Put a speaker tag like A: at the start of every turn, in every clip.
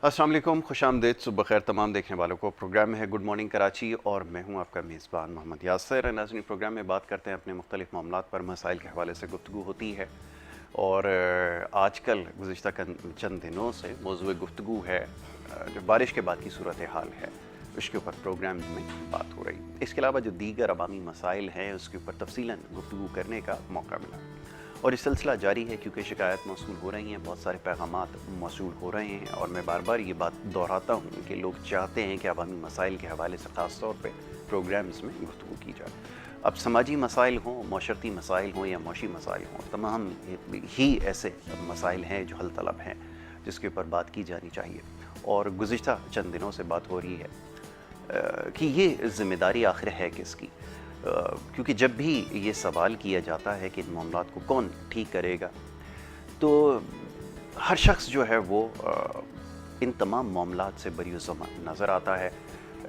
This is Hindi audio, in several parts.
A: अस्सलाम वालेकुम, खुशामदीद, सुबह खैर तमाम देखने वालों को। प्रोग्राम है गुड मॉर्निंग कराची और मैं हूं आपका मेज़बान मोहम्मद यासर। नाज़रीन, प्रोग्राम में बात करते हैं अपने मुख्तलिफ मामलात पर, मसाइल के हवाले से गुफ्तगू होती है। और आजकल गुज़िश्ता चंद दिनों से मौज़ूए गुफ्तगू है जो बारिश के बाद की सूरत हाल है, उसके ऊपर प्रोग्राम में बात हो रही। इसके अलावा जो दीगर अवामी मसाइल हैं उसके ऊपर तफसीलन गुफ्तगू करने का मौका मिला और ये सिलसिला जारी है क्योंकि शिकायत मौसूल हो रही हैं, बहुत सारे पैगामात मौसूल हो रहे हैं। और मैं बार बार ये बात दोहराता हूँ कि लोग चाहते हैं कि अवामी मसाइल के हवाले से ख़ास तौर पर प्रोग्राम्स में गुफ्तगू की जाए। अब समाजी मसाइल हों, माशरती मसाइल हों या मौशी मसाइल हों, तमाम ही ऐसे मसाइल हैं जो हल तलब हैं जिसके ऊपर बात की जानी चाहिए। और गुज़िश्ता चंद दिनों से बात हो रही है कि ये ज़िम्मेदारी आखिर है किसकी, क्योंकि जब भी ये सवाल किया जाता है कि इन मामलात को कौन ठीक करेगा, तो हर शख्स जो है वो इन तमाम मामलात से बरीउज़्ज़मा नज़र आता है।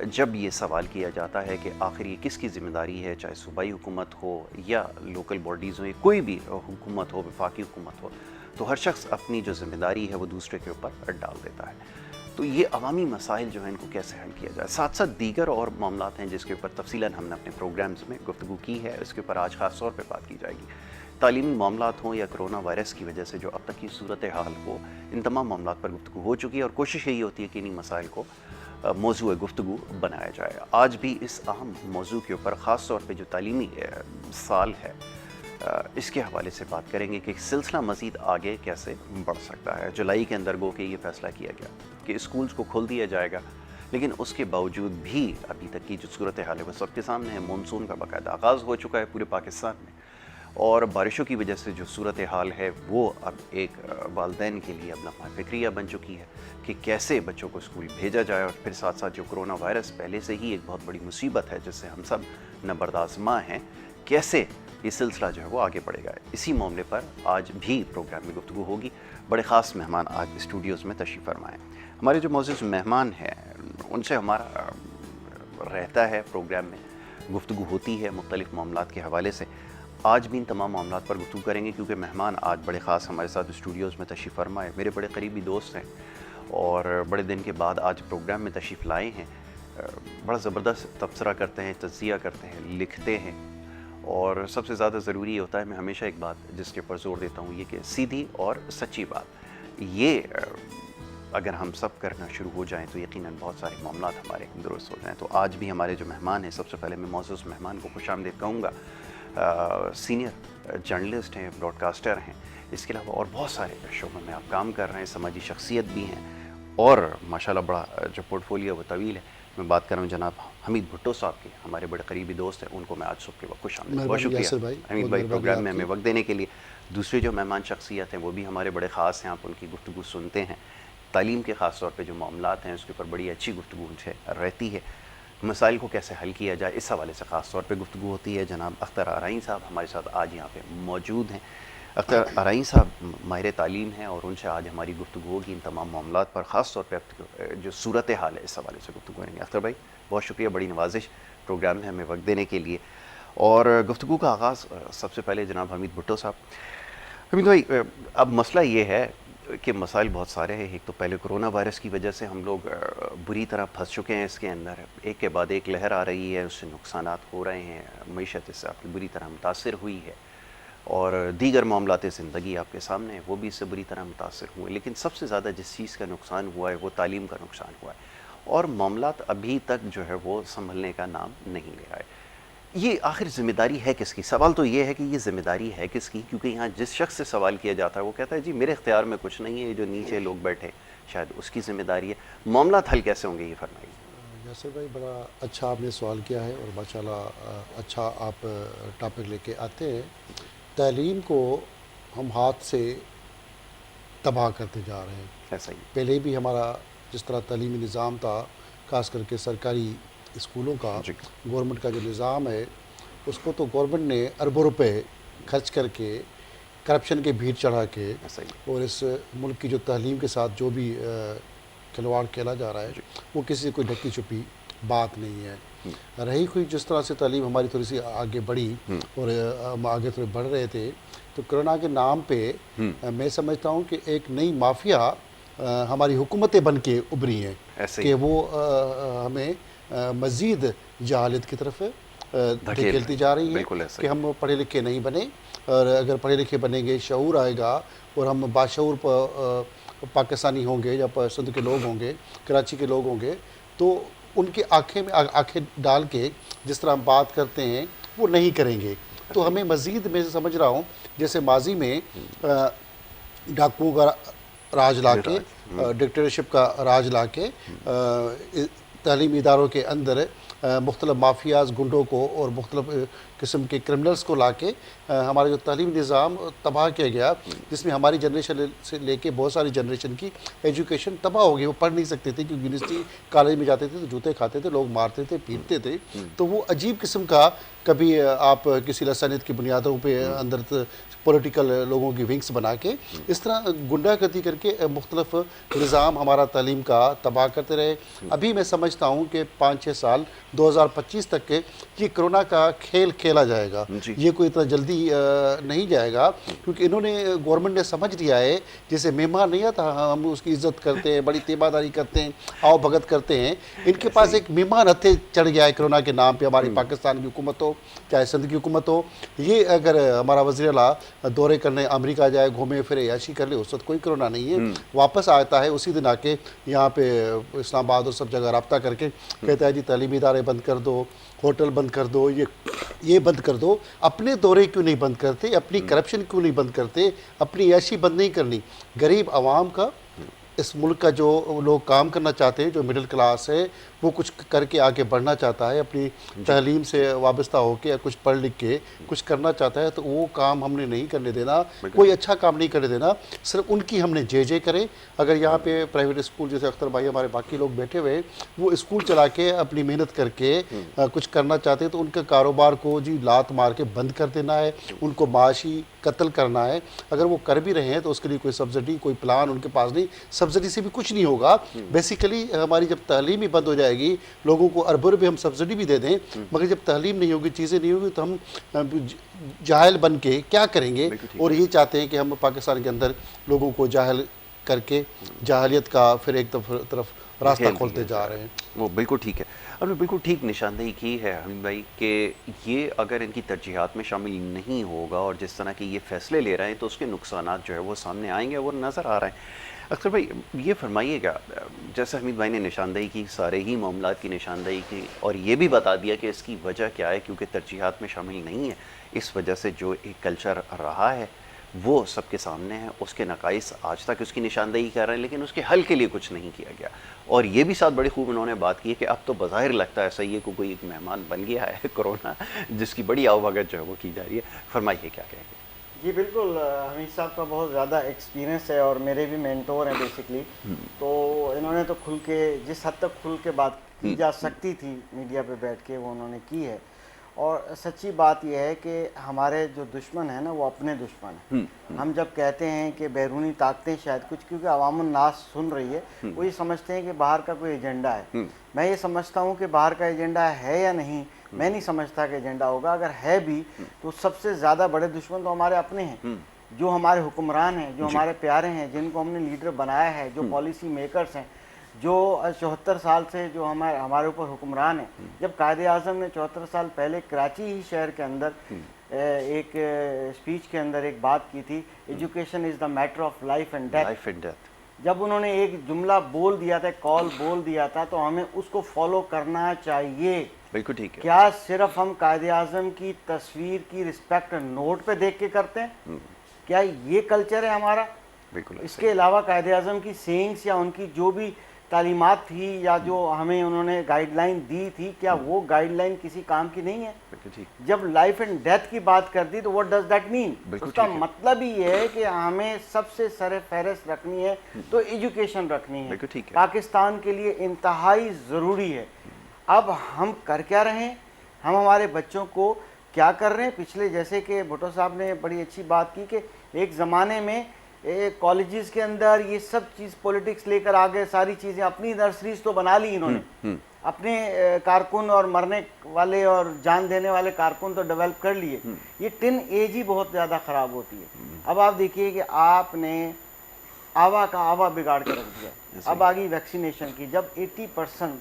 A: जब ये सवाल किया जाता है कि आखिर ये किसकी ज़िम्मेदारी है, चाहे सूबाई हुकूमत हो या लोकल बॉडीज़ हो या कोई भी हुकूमत हो, वफाकी हुकूमत हो, तो हर शख्स अपनी जो ज़िम्मेदारी है वो दूसरे के ऊपर डाल देता है। तो ये अवामी मसाइल जो हैं इनको कैसे हल किया जाए, साथ साथ दीगर और मामलात हैं जिसके ऊपर तफसीलन हमने अपने प्रोग्राम्स में गुफ्तगू की है, इसके ऊपर आज ख़ास तौर पर बात की जाएगी। तालीमी मामलात हों या कोरोना वायरस की वजह से जो अब तक की सूरत हाल हो, इन तमाम मामलात पर गुफ्तगू हो चुकी है और कोशिश यही होती है कि इन्हीं मसाइल को मौजूए गुफ्तगू बनाया जाए। आज भी इस अहम मौजू के ऊपर ख़ास तौर पर जो तालीमी साल है इसके हवाले से बात करेंगे कि सिलसिला मज़ीद आगे कैसे बढ़ सकता है। जुलाई के अंदर गो के ये फ़ैसला किया गया कि स्कूल्स को खोल दिया जाएगा, लेकिन उसके बावजूद भी अभी तक की जो सूरत हाल है वो सबके सामने है। मानसून का बाकायदा आगाज़ हो चुका है पूरे पाकिस्तान में और बारिशों की वजह से जो सूरत हाल है वो अब एक वालदैन के लिए अब लम्हा फ़िक्रिया बन चुकी है कि कैसे बच्चों को स्कूल भेजा जाए। और फिर साथ साथ जो कोरोना वायरस पहले से ही एक बहुत बड़ी मुसीबत है जिससे हम सब नबरदाज़मा हैं, कैसे ये सिलसिला जो है वो आगे बढ़ेगा। इसी मामले पर आज भी प्रोग्राम में गुफ्तगू होगी। बड़े ख़ास मेहमान आज स्टूडियोज़ में तशरीफ़ फरमाएँ। हमारे जो मौजूद मेहमान हैं उनसे हमारा रहता है प्रोग्राम में गुफ्तगू होती है मुख्तलिफ़ मामलात के हवाले से। आज भी इन तमाम मामलात पर गुफ्तगू करेंगे क्योंकि मेहमान आज बड़े ख़ास हमारे साथ स्टूडियोज़ में तशरीफ़ फरमाए, मेरे बड़े करीबी दोस्त हैं और बड़े दिन के बाद आज प्रोग्राम में तशरीफ़ लाए हैं। बड़ा ज़बरदस्त तबसरा करते हैं, तज़किया करते हैं, लिखते हैं और सबसे ज़्यादा ज़रूरी होता है, मैं हमेशा एक बात जिसके ऊपर ज़ोर देता हूँ, ये कि सीधी और सच्ची बात, ये अगर हम सब करना शुरू हो जाएं तो यकीनन बहुत सारे मामलात हमारे दुरुस्त हो जाएं। तो आज भी हमारे जो मेहमान हैं, सबसे पहले मैं मौजूद मेहमान को खुशामदीद कहूँगा। सीनियर जर्नलिस्ट हैं, ब्रॉडकास्टर हैं, इसके अलावा और बहुत सारे शोबों में आप काम कर रहे हैं, समाजी शख्सियत भी हैं और माशाल्लाह बड़ा जो पोर्टफोलियो वो तवील है। मैं बात कर रहा हूँ जनाब हमीद भुट्टो साहब की, हमारे बड़े करीबी दोस्त हैं, उनको मैं आज सुबह के वक्त खुशामदीद, बहुत शुक्रिया हमीद भाई प्रोग्राम में हमें वक्त देने के लिए। दूसरे जो मेहमान शख्सियत हैं वो भी हमारे बड़े ख़ास हैं, आप उनकी गुफ्तगू सुनते हैं। तालीम के ख़ास तौर पे जो मामलात हैं उसके ऊपर बड़ी अच्छी गुफ्तगू उनसे रहती है। मसाइल को कैसे हल किया जाए इस हवाले से ख़ास तौर पे गुफ्तगू होती है। जनाब अख्तर आरई साहब हमारे साथ आज यहाँ पे मौजूद हैं। अख्तर आरई साहब माहिर तालीम हैं और उनसे आज हमारी गुफ्तगू होगी इन तमाम मामलात पर, ख़ास तौर पर जो सूरत हाल है इस हवाले से गुफ्तगू करेंगे। अख्तर भाई बहुत शुक्रिया, बड़ी नवाजिश प्रोग्राम में हमें वक्त देने के लिए। और गुफ्तगू का आगाज़ सबसे पहले जनाब हमीद भुट्टो साहब। हमीद भाई, अब मसला ये है कि मसाइल बहुत सारे हैं। एक तो पहले कोरोना वायरस की वजह से हम लोग बुरी तरह फंस चुके हैं इसके अंदर, एक के बाद एक लहर आ रही है, उससे नुकसानात हो रहे हैं, मईशत इससे आपकी बुरी तरह मुतासर हुई है और दीगर मामलात ज़िंदगी आपके सामने है वो भी इससे बुरी तरह मुतासर हुए। लेकिन सबसे ज़्यादा जिस चीज़ का नुकसान हुआ है वो तालीम का नुकसान हुआ है और मामलात अभी तक जो है वो संभलने का नाम नहीं ले रहा है। ये आखिर ज़िम्मेदारी है किसकी? सवाल तो ये है कि ये ज़िम्मेदारी है किसकी, क्योंकि यहाँ जिस शख्स से सवाल किया जाता है वो कहता है जी मेरे इख्तियार में कुछ नहीं है, ये जो नीचे लोग बैठे शायद उसकी ज़िम्मेदारी है। मामलात हल कैसे होंगे ये फरमाइए।
B: यासर भाई, बड़ा अच्छा आपने सवाल किया है और माशाल्लाह अच्छा आप टॉपिक लेके आते हैं। तालीम को हम हाथ से तबाह करते जा रहे हैं।
A: ऐसा ही
B: पहले भी हमारा जिस तरह तालीमी निज़ाम था, ख़ास करके सरकारी स्कूलों का, गवर्नमेंट का जो निज़ाम है उसको तो गवर्नमेंट ने अरबों रुपए खर्च करके करप्शन के भीड़ चढ़ा के और इस मुल्क की जो तालीम के साथ जो भी खिलवाड़ खेला जा रहा है वो किसी कोई ढकी छुपी बात नहीं है। रही हुई जिस तरह से तालीम हमारी थोड़ी सी आगे बढ़ी और हम आगे थोड़े बढ़ रहे थे, तो कोरोना के नाम पे मैं समझता हूँ कि एक नई माफिया हमारी हुकूमतें बन के उभरी हैं
A: ऐसे
B: कि वो हमें मज़ीद जहालत की तरफ धकेलती जा रही है कि हम पढ़े लिखे नहीं बने, और अगर पढ़े लिखे बनेंगे शऊर आएगा और हम बाशऊर पाकिस्तानी होंगे या सिंध के लोग होंगे, कराची के लोग होंगे, तो उनकी आंखें में आंखें डाल के जिस तरह हम बात करते हैं वो नहीं करेंगे। तो हमें मज़ीद, मैं समझ रहा हूँ जैसे माजी में डाकुओं का राज ला के, डिक्टेटरशिप का राज ला के तालीमी इदारों के अंदर मुख्तलिफ माफियाज, गुंडों को और मुख्तलिफ किस्म के क्रिमिनल्स को ला के हमारा जो तालीमी निज़ाम तबाह किया गया, जिसमें हमारी जनरेशन से लेके बहुत सारी जनरेशन की एजुकेशन तबाह हो गई। वो पढ़ नहीं सकते थे क्योंकि यूनिवर्सिटी कॉलेज में जाते थे तो जूते खाते थे, लोग मारते थे, पीटते थे। तो वो अजीब किस्म का, कभी आप किसी लसानियत की बुनियादों पे अंदर पॉलिटिकल लोगों की विंग्स बना के इस तरह गुंडागर्दी करके मुख्तलिफ निज़ाम हमारा तालीम का तबाह करते रहे। अभी मैं समझता हूँ कि 5-6 साल 2025 तक के ये कोरोना का खेल खेला जाएगा, ये कोई इतना जल्दी नहीं जाएगा, क्योंकि इन्होंने, गवर्नमेंट ने समझ लिया है, जैसे मेहमान नहीं आता हम उसकी इज्जत करते हैं, बड़ी तीबादारी करते हैं, आओ भगत करते हैं, इनके पास एक मेहमान हत्थे चढ़ गया है कोरोना के नाम पे। हमारी पाकिस्तान की हुकूमत हो चाहे सिंध की हुकूमत हो, ये अगर हमारा वज़ीर आला दौरे करने अमेरिका जाए, घूमे फिरे, याशी कर ले, उस वक्त कोई कोरोना नहीं है, वापस आता है उसी दिन आके यहाँ पे इस्लामाबाद और सब जगह रब्ता करके कहता है जी तालीमी इदारे बंद कर दो, होटल बंद कर दो, ये बंद कर दो। अपने दौरे क्यों नहीं बंद करते, अपनी करप्शन क्यों नहीं बंद करते, अपनी ऐशी बंद नहीं करनी। गरीब आवाम का, इस मुल्क का जो लोग काम करना चाहते हैं, जो मिडिल क्लास है, वो कुछ करके आगे बढ़ना चाहता है, अपनी तालीम से वाबस्ता होकर या कुछ पढ़ लिख के कुछ करना चाहता है, तो वो काम हमने नहीं करने देना, कोई अच्छा काम नहीं करने देना, सिर्फ उनकी हमने जे करें। अगर यहाँ पे प्राइवेट स्कूल, जैसे अख्तर भाई हमारे बाकी लोग बैठे हुए, वो स्कूल चला के अपनी मेहनत करके कुछ करना चाहते हैं, तो उनके कारोबार को जी लात मार के बंद कर देना है, उनको माशी कत्ल करना है। अगर वो कर भी रहे हैं तो उसके लिए कोई सब्सिडी, कोई प्लान उनके पास नहीं, सब्सिडी से भी कुछ नहीं होगा। बेसिकली हमारी जब तालीम ही बंद हो जाएगी, लोगों को अरबों रुपये हम सब्सिडी भी दे दें, मगर जब तालीम नहीं होगी, चीज़ें नहीं होगी, तो हम जाहिल बन के क्या करेंगे। और ये चाहते हैं कि हम पाकिस्तान के अंदर लोगों को जाहिल करके जाहलियत का फिर एक तरफ रास्ता खोलते जा रहे हैं।
A: वो बिल्कुल ठीक है, और बिल्कुल ठीक निशानदेही की है हमीद भाई कि ये अगर इनकी तरजीहात में शामिल नहीं होगा और जिस तरह के ये फैसले ले रहे हैं, तो उसके नुकसानात जो है वो सामने आएंगे, वो नज़र आ रहे हैं। अख्तर भाई ये फरमाइएगा, जैसे हमीद भाई ने निशानदेही की, सारे ही मामलात की निशानदेही की, और ये भी बता दिया कि इसकी वजह क्या है, क्योंकि तरजीहात में शामिल नहीं है, इस वजह से जो एक कल्चर रहा है वो सबके सामने है, उसके नकाइस आज तक उसकी निशानदेही कर रहे हैं, लेकिन उसके हल के लिए कुछ नहीं किया गया। और ये भी साथ बड़ी खूब उन्होंने बात की है कि अब तो बज़ाहिर लगता है सही है को कोई एक मेहमान बन गया है कोरोना, जिसकी बड़ी आवभगत जो है वो की जा रही है। फरमाइए क्या कहेंगे।
C: जी बिल्कुल, हमीद साहब का बहुत ज़्यादा एक्सपीरियंस है और मेरे भी मेंटोर हैं बेसिकली। तो इन्होंने तो खुल के, जिस हद तक खुल के बात की जा सकती थी मीडिया पे बैठ के, वो उन्होंने की है। और सच्ची बात यह है कि हमारे जो दुश्मन है ना, वो अपने दुश्मन हैं। हम जब कहते हैं कि बैरूनी ताकतें शायद कुछ, क्योंकि अवामुन नास सुन रही है, वो ये समझते हैं कि बाहर का कोई एजेंडा है। मैं ये समझता हूँ कि बाहर का एजेंडा है या नहीं, मैं नहीं समझता कि एजेंडा होगा। अगर है भी तो सबसे ज़्यादा बड़े दुश्मन तो हमारे अपने हैं, जो हमारे हुक्मरान हैं, जो हमारे प्यारे हैं, जिनको हमने लीडर बनाया है, जो पॉलिसी मेकर्स हैं, जो 74 साल से जो हमारे ऊपर हुक्मरान हैं। जब कायदे आज़म ने 74 साल पहले कराची ही शहर के अंदर एक स्पीच के अंदर एक बात की थी, education is the matter of life and death. जब उन्होंने एक जुमला बोल दिया था, कॉल बोल दिया था, तो हमें उसको फॉलो करना चाहिए।
A: बिल्कुल ठीक है।
C: क्या सिर्फ हम कायदे आज़म की तस्वीर की रिस्पेक्ट नोट पे देख के करते हैं? क्या ये कल्चर है हमारा?
A: बिल्कुल।
C: इसके अलावा कायदे आज़म की सेइंग्स या उनकी जो भी तालीमात थी या जो हमें उन्होंने गाइडलाइन दी थी, क्या वो गाइडलाइन किसी काम की नहीं है? जब लाइफ एंड डेथ की बात कर दी तो व्हाट डज दैट मीन? उसका मतलब ही है कि हमें सबसे सर फहरिस्त रखनी है तो एजुकेशन रखनी है। पाकिस्तान के लिए इंतहाई ज़रूरी है। अब हम कर क्या रहे हैं, हम हमारे बच्चों को क्या कर रहे हैं? पिछले, जैसे कि भुट्टो साहब ने बड़ी अच्छी बात की कि एक ज़माने में कॉलेजेस के अंदर ये सब चीज़ पॉलिटिक्स लेकर आ गए, सारी चीज़ें अपनी नर्सरीज तो बना ली इन्होंने, अपने कारकुन और मरने वाले और जान देने वाले कारकुन तो डेवलप कर लिए। ये टिन एज ही बहुत ज़्यादा ख़राब होती है। अब आप देखिए कि आपने आवा का आवा बिगाड़ के रख दिया। अब आ गई वैक्सीनेशन की, जब 80%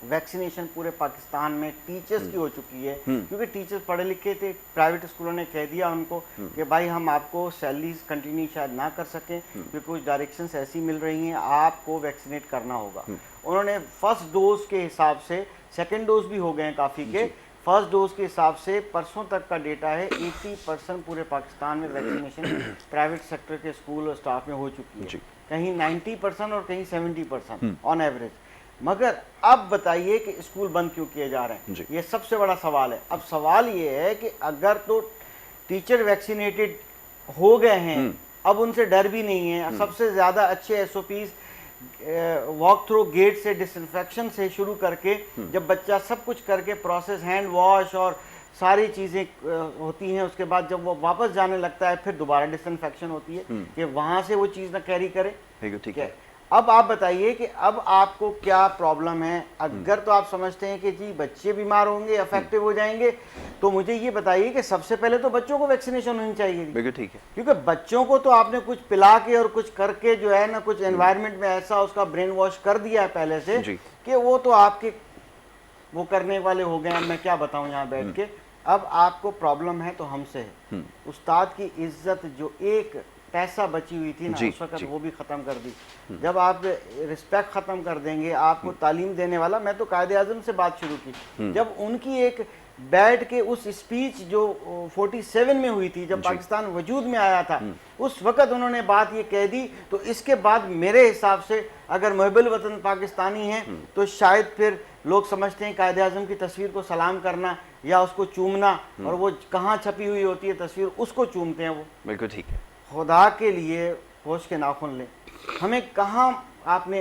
C: वैक्सीनेशन पूरे पाकिस्तान में टीचर्स की हो चुकी है, क्योंकि टीचर्स पढ़े लिखे थे, प्राइवेट स्कूलों ने कह दिया उनको कि भाई हम आपको सैलरीज कंटिन्यू शायद ना कर सकें क्योंकि कुछ डायरेक्शंस ऐसी मिल रही हैं, आपको वैक्सीनेट करना होगा। उन्होंने फर्स्ट डोज के हिसाब से, सेकेंड डोज भी हो गए हैं काफ़ी के, फर्स्ट डोज के हिसाब से परसों तक का डेटा है 80% पूरे पाकिस्तान में वैक्सीनेशन प्राइवेट सेक्टर के स्कूल और स्टाफ में हो चुकी है, कहीं 90% और कहीं 70% ऑन एवरेज। मगर अब बताइए कि स्कूल बंद क्यों किए जा रहे हैं, ये सबसे बड़ा सवाल है। अब सवाल ये है कि अगर तो टीचर वैक्सीनेटेड हो गए हैं, अब उनसे डर भी नहीं है, सबसे ज़्यादा अच्छे SOPs वॉक थ्रू गेट से, डिसइंफेक्शन से शुरू करके, जब बच्चा सब कुछ करके प्रोसेस, हैंड वॉश और सारी चीज़ें होती हैं, उसके बाद जब वो वापस जाने लगता है फिर दोबारा डिसइंफेक्शन होती है कि वहाँ से वो चीज़ ना कैरी करे।
A: ठीक है।
C: अब आप बताइए कि अब आपको क्या प्रॉब्लम है। अगर तो आप समझते हैं कि जी बच्चे बीमार होंगे, अफेक्टिव हो जाएंगे, तो मुझे ये बताइए कि सबसे पहले तो बच्चों को वैक्सीनेशन होनी चाहिए।
A: बिल्कुल ठीक है,
C: क्योंकि बच्चों को तो आपने कुछ पिला के और कुछ करके जो है ना, कुछ एनवायरनमेंट में ऐसा उसका ब्रेन वॉश कर दिया है पहले से कि वो तो आपके वो करने वाले हो गए। मैं क्या बताऊं यहाँ बैठ के। अब आपको प्रॉब्लम है तो हमसे है। उस्ताद की इज्जत जो एक पैसा बची हुई थी ना उस वक्त वो भी ख़त्म कर दी। जब आप रिस्पेक्ट ख़त्म कर देंगे, आपको तालीम देने वाला, मैं तो कायदे आज़म से बात शुरू की, जब उनकी एक बैठ के उस स्पीच जो 47 में हुई थी, जब पाकिस्तान वजूद में आया था, उस वक़्त उन्होंने बात ये कह दी, तो इसके बाद मेरे हिसाब से अगर मुहिब्बुल वतन पाकिस्तानी हैं तो शायद फिर लोग समझते हैं कायदे आज़म की तस्वीर को सलाम करना या उसको चूमना, और वो कहाँ छपी हुई होती है तस्वीर, उसको चूमते हैं वो।
A: बिल्कुल ठीक है।
C: खुदा के लिए होश के नाखून लें। हमें कहाँ आपने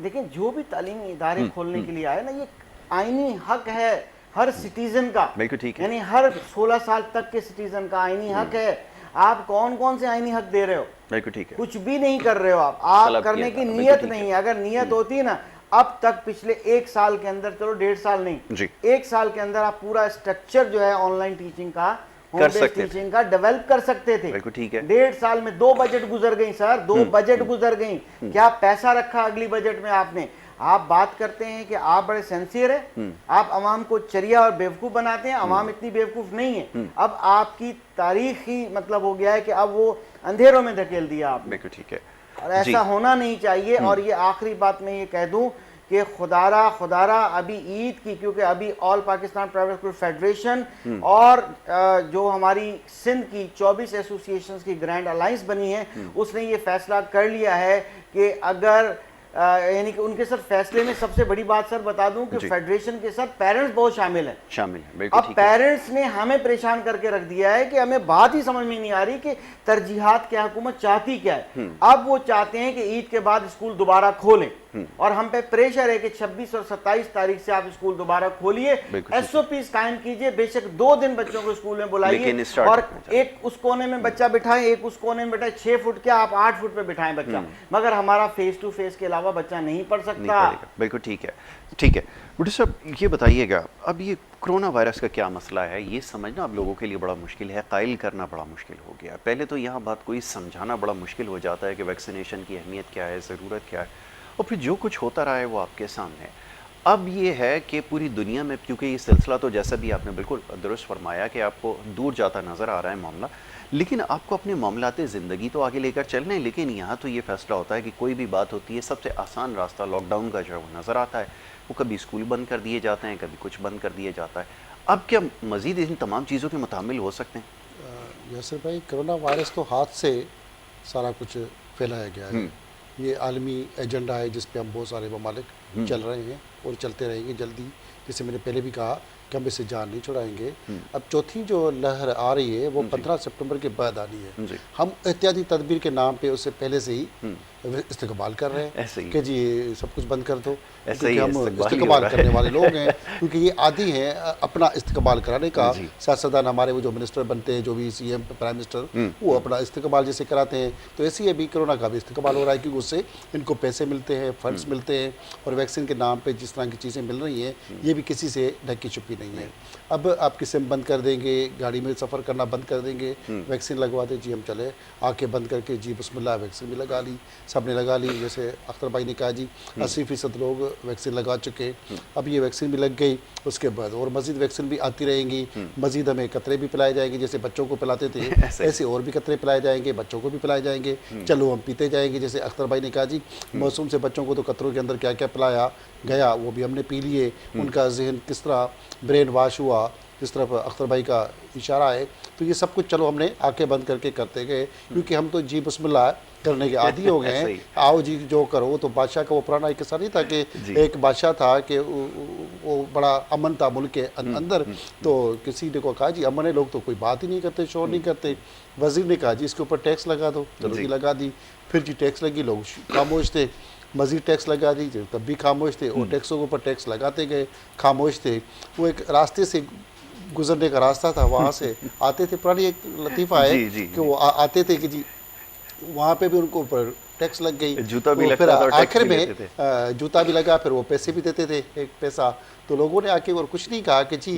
C: लेकिन जो भी तालीमी इदारे खोलने के लिए आए ना, ये आईनी हक है हर सिटीजन का।
A: बिल्कुल ठीक है।
C: यानी हर 16 साल तक के सिटीजन का आईनी हक है। आप कौन कौन से आईनी हक दे रहे हो?
A: बिल्कुल ठीक है।
C: कुछ भी नहीं कर रहे हो आप करने की नीयत नहीं है। अगर नीयत होती है ना, अब तक पिछले 1 साल के अंदर, चलो 1.5 साल नहीं, 1 साल के अंदर आप पूरा स्ट्रक्चर जो है ऑनलाइन टीचिंग का,
A: कर सकते
C: टीचिंग का डेवलप कर सकते थे।
A: बिल्कुल ठीक है।
C: 1.5 साल में 2 बजट गुजर गई सर, 2 बजट गुजर गई। क्या पैसा रखा अगली बजट में आपने? आप बात करते हैं कि आप बड़े सिंसियर हैं, आप अवाम को चरिया और बेवकूफ़ बनाते हैं। अवाम इतनी बेवकूफ़ नहीं है। अब आपकी तारीख ही मतलब हो गया है कि अब वो अंधेरों में धकेल दिया आपने।
A: बिल्कुल ठीक है,
C: और ऐसा होना नहीं चाहिए। और ये आखिरी बात मैं ये कह दूं कि खुदारा अभी ईद की, क्योंकि अभी all Pakistan private school federation और जो हमारी सिंध की 24 एसोसिएशंस की ग्रैंड अलायंस बनी है, उसने ये फैसला कर लिया है कि अगर यानी कि उनके सर फैसले में सबसे बड़ी बात सर बता दूं कि फेडरेशन के साथ पेरेंट्स बहुत शामिल हैं। अब पेरेंट्स ने हमें परेशान करके रख दिया है कि हमें बात ही समझ में नहीं आ रही कि तरजीहात क्या हुकूमत चाहती क्या है। अब वो चाहते हैं कि ईद के बाद स्कूल दोबारा खोलें, और हम पे प्रेशर है कि 26 और 27 तारीख से आप स्कूल दोबारा खोलिए, SOPs कायम कीजिए। बेशक 2 दिन बच्चों को स्कूल में बुलाइए और एक उस कोने में बच्चा बिठाएं, एक उस कोने में बिठाएं। 6 फुट क्या, आप 8 फुट पे बिठाएं बच्चा, मगर हमारा फेस टू फेस के अलावा बच्चा नहीं पढ़ सकता।
A: बिल्कुल ठीक है, ठीक है। डॉक्टर साहब ये बताइएगा, अब ये कोरोना वायरस का क्या मसला है, ये समझना अब लोगों के लिए बड़ा मुश्किल है, कायल करना बड़ा मुश्किल हो गया। पहले तो यहाँ बात कोई समझाना बड़ा मुश्किल हो जाता है कि वैक्सीनेशन की अहमियत क्या है, ज़रूरत क्या है, और फिर जो कुछ होता रहा है वो आपके सामने है। अब ये है कि पूरी दुनिया में, क्योंकि ये सिलसिला तो जैसा भी आपने बिल्कुल दुरुस्त फरमाया कि आपको दूर जाता नज़र आ रहा है मामला, लेकिन आपको अपने मामलाते ज़िंदगी तो आगे लेकर चलना है। लेकिन यहाँ तो ये फैसला होता है कि कोई भी बात होती है, सबसे आसान रास्ता लॉकडाउन का जो है वो नज़र आता है। वो कभी स्कूल बंद कर दिए जाते हैं, कभी कुछ बंद कर दिया जाता है। अब क्या मज़ीद इन तमाम चीज़ों के मुतामिल हो सकते हैं?
B: यासिर भाई, कोरोना वायरस तो हाथ से सारा कुछ फैलाया गया है। ये आलमी एजेंडा है जिस पे हम बहुत सारे ममालिक चल रहे हैं और चलते रहेंगे जल्दी। जैसे मैंने पहले भी कहा कि हम इससे जान नहीं छुड़ाएंगे। अब चौथी जो लहर आ रही है वो 15 सितंबर के बाद आनी है। हम एहतियाती तदबीर के नाम पे उससे पहले से ही इस्तेमाल कर रहे हैं कि जी सब कुछ बंद कर दो, क्योंकि हम इस्तेमाल करने वाले लोग हैं, क्योंकि ये आदी हैं अपना इस्तेमाल कराने का। सियासतदान हमारे वो जो मिनिस्टर बनते हैं, जो भी CM प्राइम मिनिस्टर, वो अपना इस्तेमाल जैसे कराते हैं, तो ऐसे ही अभी कोरोना का भी इस्तेमाल हो रहा है, क्योंकि उससे इनको पैसे मिलते हैं, फंड्स मिलते हैं, और वैक्सीन के नाम पे जिस तरह की चीज़ें मिल रही हैं, ये भी किसी से ढकी छुपी नहीं है। अब आपकी सिम बंद कर देंगे, गाड़ी में सफ़र करना बंद कर देंगे, वैक्सीन लगवा दे जी हम चले, आके बंद करके जी बिस्मिल्लाह वैक्सीन भी लगा ली, सब ने लगा ली। जैसे अख्तर भाई ने कहा जी 80% लोग वैक्सीन लगा चुके, अब ये वैक्सीन भी लग गई, उसके बाद और मज़ीद वैक्सीन भी आती रहेंगी, मज़ीद हमें कतरे भी पिलाए जाएंगे, जैसे बच्चों को पिलाते थे ऐसे और भी कतरे पिलाए जाएंगे, बच्चों को भी पिलाए जाएंगे। चलो हम पीते जाएंगे, जैसे अख्तर भाई ने कहा जी मौसम से बच्चों को तो कतरों के अंदर क्या क्या पिलाया गया वो भी हमने पी लिए, उनका जहन किस तरह ब्रेन वाश हुआ, जिस तरफ अख्तर भाई का इशारा है, तो ये सब कुछ चलो हमने आंखें बंद करके करते गए, क्योंकि हम तो जी बिस्मिल्लाह करने के आदी हो गए हैं। आओ जी जो करो, तो बादशाह का वो पुराना एक किस्सा नहीं था कि एक बादशाह था कि वो बड़ा अमन था मुल्क के अंदर, तो किसी ने को कहा जी अमन है, लोग तो कोई बात ही नहीं करते, शोर नहीं करते। वजीर ने कहा जी इसके ऊपर टैक्स लगा दो, चलो जी लगा दी, फिर जी टैक्स लगी, लोग खामोश थे, मज़ीद टैक्स लगा दीजिए, तब भी खामोश थे, और टैक्सों के ऊपर टैक्स लगाते गए, खामोश थे। वो एक रास्ते से गुजरने का रास्ता था, वहाँ से आते थे, पुरानी एक लतीफ़ा है कि वो आते थे कि जी वहाँ पे भी उनको ऊपर टैक्स लग गई,
A: जूता भी
B: तो
A: लगता
B: फिर
A: था और टैक्स
B: आखिर
A: भी
B: में
A: देते थे।
B: जूता भी लगा, फिर वो पैसे भी देते थे, एक पैसा। तो लोगों ने आके और कुछ नहीं कहा कि जी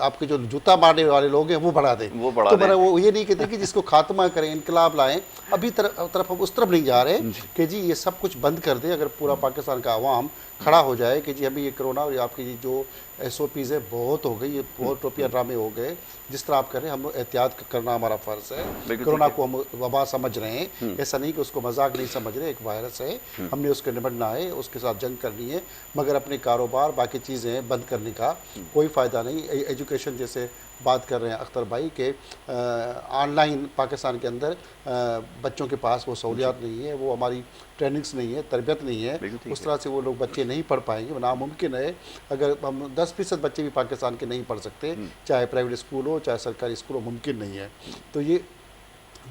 B: आपके जो जूता मारने वाले लोग हैं वो बढ़ा दें, तो मेरा वो ये नहीं कहते कि जिसको खात्मा करें, इनकलाब लाएं। अभी तरफ हम उस तरफ नहीं जा रहे कि जी ये सब कुछ बंद कर दें। अगर पूरा पाकिस्तान का अवाम खड़ा हो जाए कि जी हमें ये कोरोना और आपकी जो SOPs है बहुत हो गई, ये बहुत टोपिया ड्रामे हो गए, जिस तरह आप कर रहे हैं, हम एहतियात करना हमारा फ़र्ज़ है। कोरोना को हम वबा समझ रहे हैं, ऐसा नहीं कि उसको मजाक नहीं समझ रहे, एक वायरस है, हमने उसके निपटना है, उसके साथ जंग करनी है, मगर अपने कारोबार बाकी चीज़ें बंद करने का कोई फ़ायदा नहीं। एजुकेशन जैसे बात कर रहे हैं अख्तर भाई के, ऑनलाइन पाकिस्तान के अंदर बच्चों के पास वो सहूलियात नहीं है, वो हमारी ट्रेनिंग्स नहीं है, तरबियत नहीं है, उस तरह से वो लोग बच्चे नहीं पढ़ पाएंगे। नामुमकिन है, अगर हम 10% बच्चे भी पाकिस्तान के नहीं पढ़ सकते, चाहे प्राइवेट स्कूल हो चाहे सरकारी स्कूल हो, मुमकिन नहीं है। तो ये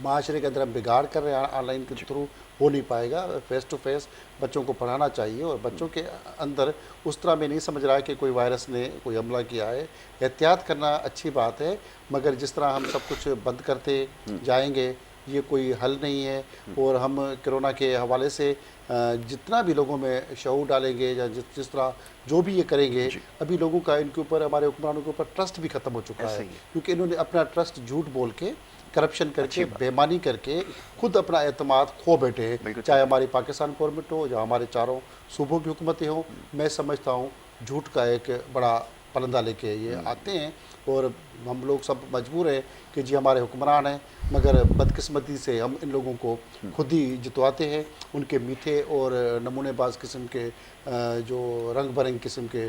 B: माशरे के अंदर हम बिगाड़ कर रहे हैं, ऑनलाइन के थ्रू हो नहीं पाएगा। फेस टू फेस बच्चों को पढ़ाना चाहिए, और बच्चों के अंदर उस तरह में नहीं समझ रहा है कि कोई वायरस ने कोई हमला किया है। एहतियात करना अच्छी बात है, मगर जिस तरह हम सब कुछ बंद करते जाएंगे ये कोई हल नहीं है। और हम कोरोना के हवाले से जितना भी लोगों में शऊर डालेंगे या जिस तरह जो भी ये करेंगे, अभी लोगों का इनके ऊपर, हमारे हुक्मरानों के ऊपर ट्रस्ट भी ख़त्म हो चुका है, क्योंकि इन्होंने अपना ट्रस्ट झूठ बोल के, करप्शन करके, बेईमानी करके खुद अपना एतमाद खो बैठे हैं। चाहे हमारी पाकिस्तान गवर्नमेंट हो या हमारे चारों सूबों की हुकूमतें हों, मैं समझता हूँ झूठ का एक बड़ा परंदा लेके ये आते हैं, और हम लोग सब मजबूर हैं कि जी हमारे हुक्मरान हैं, मगर बदकिस्मती से हम इन लोगों को खुद ही जितवाते हैं। उनके मीठे और नमूनेबाज किस्म के जो रंग बरंग किस्म के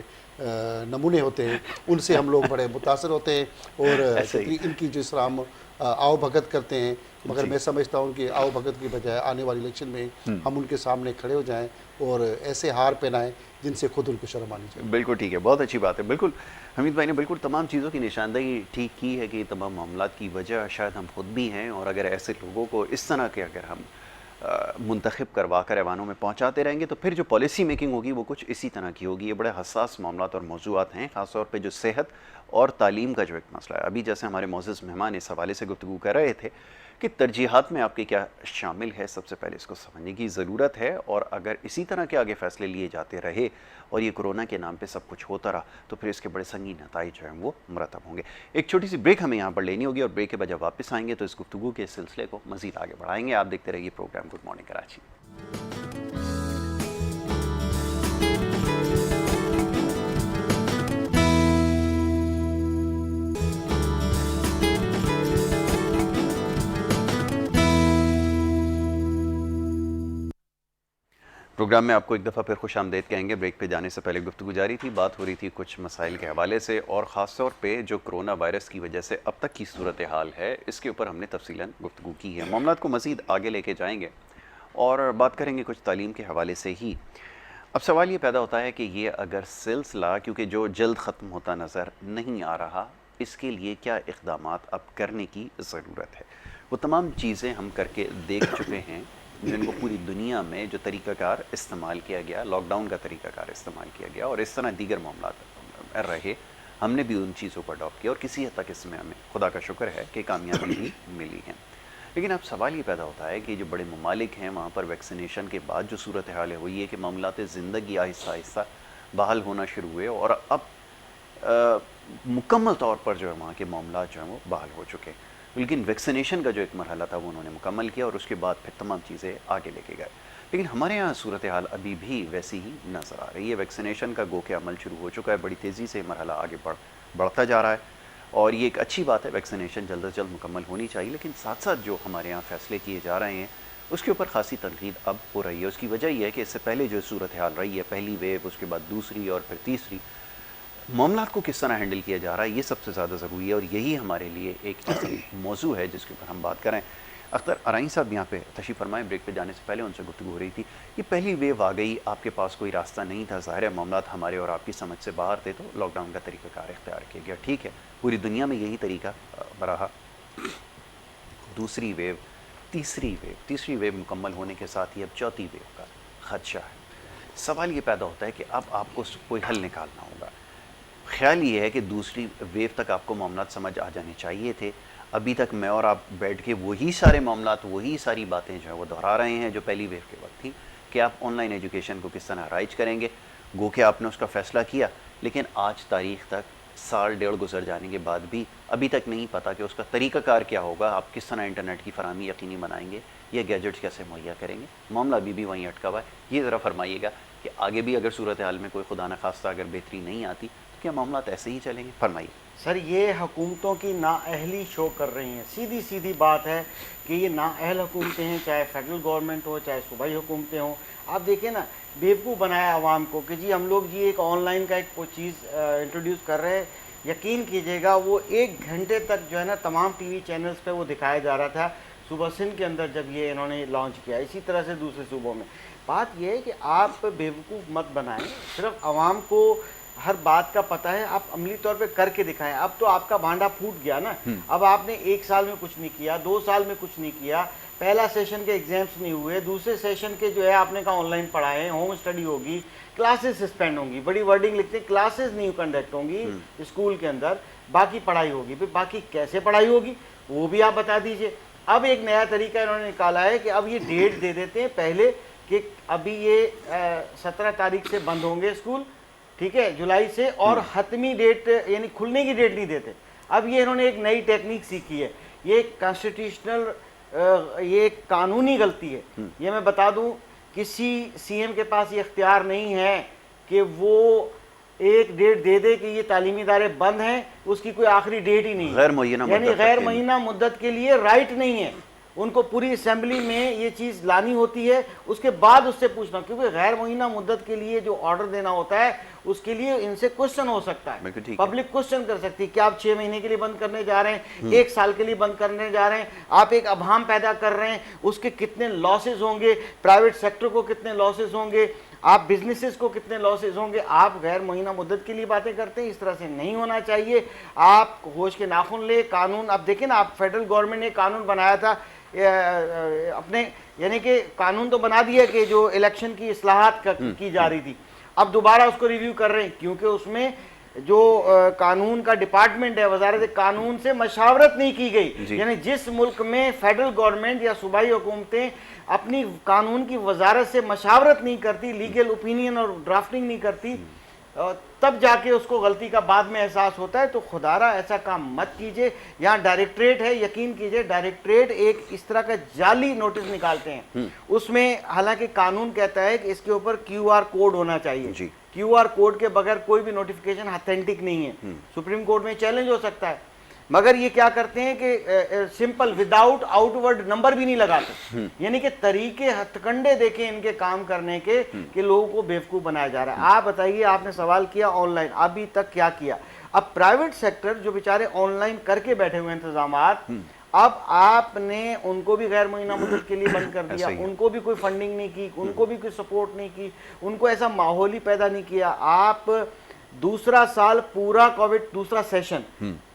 B: नमूने होते हैं, उनसे हम लोग बड़े मुतासर होते हैं, और इनकी जिस तरह हम आओ भगत करते हैं, मगर मैं समझता हूँ कि आओ भगत की बजाय आने वाली इलेक्शन में हम उनके सामने खड़े हो जाएं और ऐसे हार पहनाएं जिनसे खुद उनको शर्म आनी चाहिए।
A: बिल्कुल ठीक है, बहुत अच्छी बात है। बिल्कुल हमीद भाई ने बिल्कुल तमाम चीज़ों की निशानदेही ठीक की है कि तमाम मामलात की वजह शायद हम खुद भी हैं, और अगर ऐसे लोगों को इस तरह के अगर हम मुंतखब करवा कर ऐवानों में पहुँचाते रहेंगे तो फिर जो पॉलिसी मेकिंग होगी वो कुछ इसी तरह की होगी। ये बड़े हसास मामलात और मौज़ूआत हैं, ख़ासतौर पे जो सेहत और तालीम का जो एक मसला है। अभी जैसे हमारे मोअज़्ज़ज़ मेहमान इस हवाले से गुफ्तगू कर रहे थे कि तरजीहात में आपके क्या शामिल है, सबसे पहले इसको समझने की ज़रूरत है, और अगर इसी तरह के आगे फ़ैसले लिए जाते रहे और ये कोरोना के नाम पे सब कुछ होता रहा तो फिर इसके बड़े संगीन नताइज जो हैं वो मुरतब होंगे। एक छोटी सी ब्रेक हमें यहाँ पर लेनी होगी, और ब्रेक के बाद जब वापस आएंगे तो इस गुफ्तगू के सिलसिले को मज़ीद आगे बढ़ाएंगे। आप देखते रहिए programme good morning Karachi. Programme में आपको एक दफ़ा फिर खुश आमदेद कहेंगे। ब्रेक पे जाने से पहले गुफ्तगू जारी थी, बात हो रही थी कुछ मसाइल के हवाले से, और ख़ास तौर पे जो कोरोना वायरस की वजह से अब तक की सूरत हाल है इसके ऊपर हमने तफसीलन गुफ्तगू की है। मामलात को मज़ीद आगे लेके जाएंगे और बात करेंगे कुछ तालीम के हवाले से ही। अब सवाल ये पैदा होता है कि ये अगर सिलसिला क्योंकि जो जल्द ख़त्म होता नज़र नहीं आ रहा, इसके लिए क्या इक़दामात अब करने की ज़रूरत है। वो तमाम चीज़ें हम करके देख चुके हैं जिनको पूरी दुनिया में जो तरीक़ाकार इस्तेमाल किया गया, लॉकडाउन का तरीक़ाकार इस्तेमाल किया गया, और इस तरह दीगर मामलात रहे, हमने भी उन चीज़ों को अडॉप्ट किया और किसी हद तक इसमें हमें खुदा का शुक्र है कि कामयाबी भी मिली है। लेकिन अब सवाल ये पैदा होता है कि जो बड़े ममालिक हैं वहाँ पर वैक्सीनेशन के बाद जो सूरत हाल है वो ये कि मामलात ज़िंदगी आहिस्ता आहिस्ता बहाल होना शुरू हुए और अब मुकम्मल तौर पर जो है वहाँ के मामला जो हैं वो बहाल हो चुके हैं। लेकिन वैक्सीनेशन का जो एक मरहला था वो उन्होंने मुकम्मल किया और उसके बाद फिर तमाम चीज़ें आगे लेके गए। लेकिन हमारे यहाँ सूरत हाल अभी भी वैसी ही नज़र आ रही है। वैक्सीनेशन का गो के अमल शुरू हो चुका है, बड़ी तेज़ी से मरहला आगे बढ़ता जा रहा है और ये एक अच्छी बात है। वैक्सीनेशन जल्द से जल्द मुकम्मल होनी चाहिए, लेकिन साथ साथ जो हमारे यहाँ फ़ैसले किए जा रहे हैं उसके ऊपर खासी तनकीद अब हो रही है। उसकी वजह यह है कि इससे पहले जो सूरत हाल रही है, पहली वेव, उसके बाद दूसरी और फिर तीसरी, मामलात को किस तरह हैंडल किया जा रहा है ये सबसे ज़्यादा ज़रूरी है और यही हमारे लिए एक असली मौजू है जिसके ऊपर हम बात करें। अख्तर अराइन साहब यहाँ पे तशरीफ़ फरमाएं। ब्रेक पे जाने से पहले उनसे गुफ्तगू हो रही थी, ये पहली वेव आ गई, आपके पास कोई रास्ता नहीं था, ज़ाहिर है मामलात हमारे और आपकी समझ से बाहर थे, तो लॉकडाउन का तरीक़ाकार इख्तियार किया गया। ठीक है, पूरी दुनिया में यही तरीका रहा। दूसरी वेव, तीसरी वेव मुकम्मल होने के साथ ही अब चौथी वेव का ख़दशा है। सवाल ये पैदा होता है कि अब आपको कोई हल निकालना होगा। ख्याल ये है कि दूसरी वेव तक आपको मामलात समझ आ जाने चाहिए थे। अभी तक मैं और आप बैठ के वही सारे मामलात, वही सारी बातें जो है वो दोहरा रहे हैं जो पहली वेव के वक्त थी कि आप ऑनलाइन एजुकेशन को किस तरह राइज करेंगे। गो के आपने उसका फ़ैसला किया, लेकिन आज तारीख़ तक साल डेढ़ गुजर जाने के बाद भी अभी तक नहीं पता कि उसका तरीक़ाकार क्या होगा। आप किस तरह इंटरनेट की फराहमी यकीनी बनाएंगे, ये गैजेट्स कैसे मुहैया करेंगे। मामला अभी भी वहीं अटका हुआ है। ये ज़रा फरमाइएगा कि आगे भी अगर सूरत हाल में कोई खुदा न खास्ता अगर बेहतरी नहीं आती तो क्या मामलात ऐसे ही चलेंगे? फरमाइए
C: सर। ये हुकूमतों की नाअहली शो कर रही हैं। सीधी सीधी बात है कि ये नाअहल हुकूमतें हैं, चाहे फेडरल गवर्नमेंट हो चाहे सूबाई हुकूमतें हों। आप देखिए ना, बेवकूफ़ बनाया आवाम को कि जी हम लोग जी एक ऑनलाइन का एक कोई चीज़ इंट्रोड्यूस कर रहे हैं। यकीन कीजिएगा वो 1 घंटे तक जो है ना तमाम टीवी चैनल्स पे वो दिखाया जा रहा था सूबा सिंध के अंदर जब ये इन्होंने लॉन्च किया। इसी तरह से दूसरे सूबों में। बात ये है कि आप बेवकूफ़ मत बनाएं, सिर्फ आवाम को हर बात का पता है, आप अमली तौर पे करके दिखाएं। अब तो आपका भांडा फूट गया ना। अब आपने 1 साल में कुछ नहीं किया, 2 साल में कुछ नहीं किया, पहला सेशन के एग्जाम्स नहीं हुए, दूसरे सेशन के जो है आपने कहा ऑनलाइन पढ़ाएं, होम स्टडी होगी, क्लासेस सस्पेंड होंगी। बड़ी वर्डिंग लिखते हैं, क्लासेस नहीं कंडक्ट होंगी स्कूल के अंदर, बाकी पढ़ाई होगी। फिर बाकी कैसे पढ़ाई होगी वो भी आप बता दीजिए। अब एक नया तरीका इन्होंने निकाला है कि अब ये डेट दे देते हैं पहले कि अभी ये 17 तारीख से बंद होंगे स्कूल, ठीक है, जुलाई से, और हतमी डेट यानी खुलने की डेट नहीं देते। अब ये इन्होंने एक नई टेक्निक सीखी है। ये कॉन्स्टिट्यूशनल, ये कानूनी गलती है। ये मैं बता दूं, किसी सीएम के पास ये इख्तियार नहीं है कि वो एक डेट दे दे कि ये तालीमी इदारे बंद हैं, उसकी कोई आखिरी डेट ही नहीं है। यानी गैर महीना मुद्दत के लिए राइट नहीं है। उनको पूरी असेंबली में ये चीज़ लानी होती है, उसके बाद उससे पूछना, क्योंकि गैर महीना मुद्दत के लिए जो ऑर्डर देना होता है उसके लिए इनसे क्वेश्चन हो सकता है, पब्लिक क्वेश्चन कर सकती है कि आप 6 महीने के लिए बंद करने जा रहे हैं, 1 साल के लिए बंद करने जा रहे हैं, आप एक अभाम पैदा कर रहे हैं, उसके कितने लॉसेज होंगे, प्राइवेट सेक्टर को कितने लॉसेज होंगे, आप बिजनेसेस को कितने लॉसेज होंगे। आप गैर महीना मुद्दत के लिए बातें करते हैं, इस तरह से नहीं होना चाहिए। आप होश के नाखून ले। कानून आप देखें ना, आप फेडरल गवर्नमेंट ने कानून बनाया था अपने, यानी कि कानून तो बना दिया कि जो इलेक्शन की इस्लाहात की जा रही थी, अब दोबारा उसको रिव्यू कर रहे हैं, क्योंकि उसमें जो कानून का डिपार्टमेंट है, वजारत कानून से मशावरत नहीं की गई। यानी जिस मुल्क में फेडरल गवर्नमेंट या सूबाई हुकूमतें अपनी कानून की वजारत से मशावरत नहीं करती, लीगल ओपिनियन और ड्राफ्टिंग नहीं करती, तब जाके उसको गलती का बाद में एहसास होता है। तो खुदारा ऐसा काम मत कीजिए। यहाँ डायरेक्टरेट है, यकीन कीजिए, डायरेक्टरेट एक इस तरह का जाली नोटिस निकालते हैं। उसमें हालांकि कानून कहता है कि इसके ऊपर QR कोड होना चाहिए। QR कोड के बगैर कोई भी नोटिफिकेशन ऑथेंटिक नहीं है। सुप्रीम कोर्ट में चैलेंज हो सकता है, मगर ये क्या करते हैं कि सिंपल विदाउट आउटवर्ड नंबर भी नहीं लगाते। यानी कि तरीके हथकंडे देखे इनके काम करने के कि लोगों को बेवकूफ बनाया जा रहा है। आप बताइए, आपने सवाल किया ऑनलाइन, अभी तक क्या किया? अब प्राइवेट सेक्टर जो बेचारे ऑनलाइन करके बैठे हुए इंतजामात, अब आपने उनको भी गैर महीना मुद्दत के लिए बंद कर दिया, उनको भी कोई फंडिंग नहीं की, उनको भी कोई सपोर्ट नहीं की, उनको ऐसा माहौल ही पैदा नहीं किया। आप दूसरा साल पूरा कोविड, दूसरा सेशन,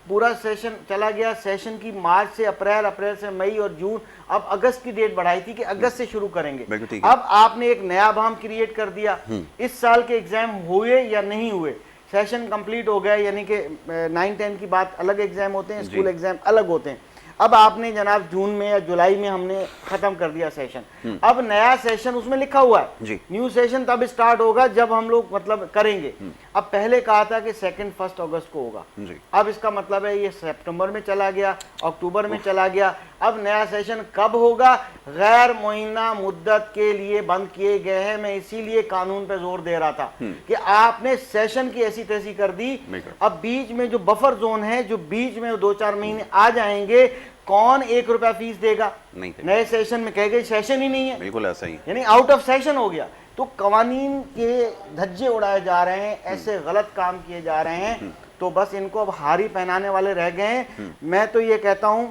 C: पूरा सेशन चला गया। सेशन की मार्च से अप्रैल, अप्रैल से मई और जून, अब अगस्त की डेट बढ़ाई थी कि अगस्त से शुरू करेंगे। अब आपने एक नया भाम क्रिएट कर दिया। इस साल के एग्जाम हुए या नहीं हुए, सेशन कंप्लीट हो गया, यानी कि 9-10 की बात अलग एग्जाम होते हैं, स्कूल एग्जाम अलग होते हैं। अब आपने जनाब जून में या जुलाई में हमने खत्म कर दिया सेशन, अब नया सेशन उसमें लिखा हुआ है, न्यू सेशन तब स्टार्ट होगा जब हम लोग मतलब करेंगे। अब पहले कहा था कि 1 अगस्त को होगा, अब इसका मतलब है ये सितंबर में चला गया, अक्टूबर में चला गया। अब नया सेशन कब होगा? गैर मुअय्यना मुद्दत के लिए बंद किए गए हैं। मैं इसीलिए कानून पे जोर दे रहा था कि आपने सेशन की ऐसी तैसी कर दी। अब बीच में जो बफर जोन है, जो बीच में 2-4 महीने आ जाएंगे, कौन 1 रुपया फीस देगा? नए सेशन में कहेगा सेशन ही नहीं है,
A: बिल्कुल ऐसा ही,
C: यानी आउट ऑफ सेशन हो गया। तो कवानीन के धज्जे उड़ाए जा रहे हैं, ऐसे गलत काम किए जा रहे हैं, तो बस इनको अब हारी पहनाने वाले रह गए हैं। मैं तो ये कहता हूं,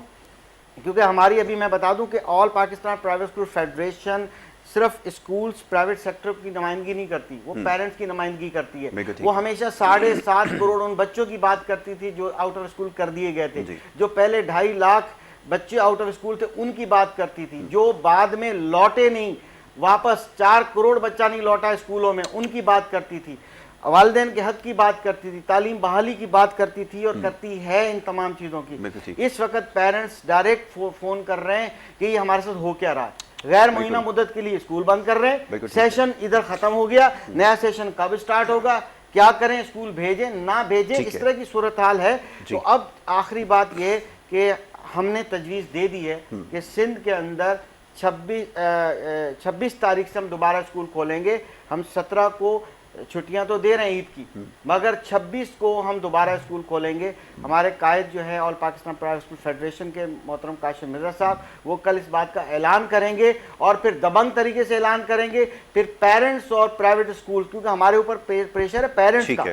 C: क्योंकि हमारी अभी मैं बता दूं कि all Pakistan private school federation सिर्फ स्कूल्स प्राइवेट सेक्टर की नुमाइंदगी नहीं करती, वो पेरेंट्स की नुमाइंदगी करती है। वो हमेशा 7.5 करोड़ उन बच्चों की बात करती थी जो आउट ऑफ स्कूल कर दिए गए थे, जो पहले 2.5 लाख बच्चे आउट ऑफ स्कूल थे उनकी बात करती थी, जो बाद में लौटे नहीं, वापस 4 करोड़ बच्चा नहीं लौटा स्कूलों में, उनकी बात करती थी, वालिदैन के हक की बात करती थी, तालीम बहाली की बात करती थी और करती है इन तमाम चीज़ों की। इस वक्त पेरेंट्स डायरेक्ट फ़ोन कर रहे हैं कि ये हमारे साथ हो क्या रहा है। गैर मुअय्यना मुद्दत के लिए स्कूल बंद कर रहे हैं, सेशन इधर ख़त्म हो गया, नया सेशन कब स्टार्ट होगा, क्या करें, स्कूल भेजें ना भेजें, इस तरह की सूरत हाल है। तो अब आखिरी बात ये कि हमने तजवीज़ दे दी है कि सिंध के अंदर 26 तारीख से हम दोबारा स्कूल खोलेंगे। हम 17 को छुट्टियां तो दे रहे हैं ईद की, मगर 26 को हम दोबारा स्कूल खोलेंगे। हमारे कायद जो है all Pakistan private school federation के मोहतरम काशिम मिर्जा साहब, वो कल इस बात का ऐलान करेंगे और फिर दबंग तरीके से ऐलान करेंगे। फिर पेरेंट्स और प्राइवेट स्कूल, क्योंकि हमारे ऊपर प्रेशर है पेरेंट्स का,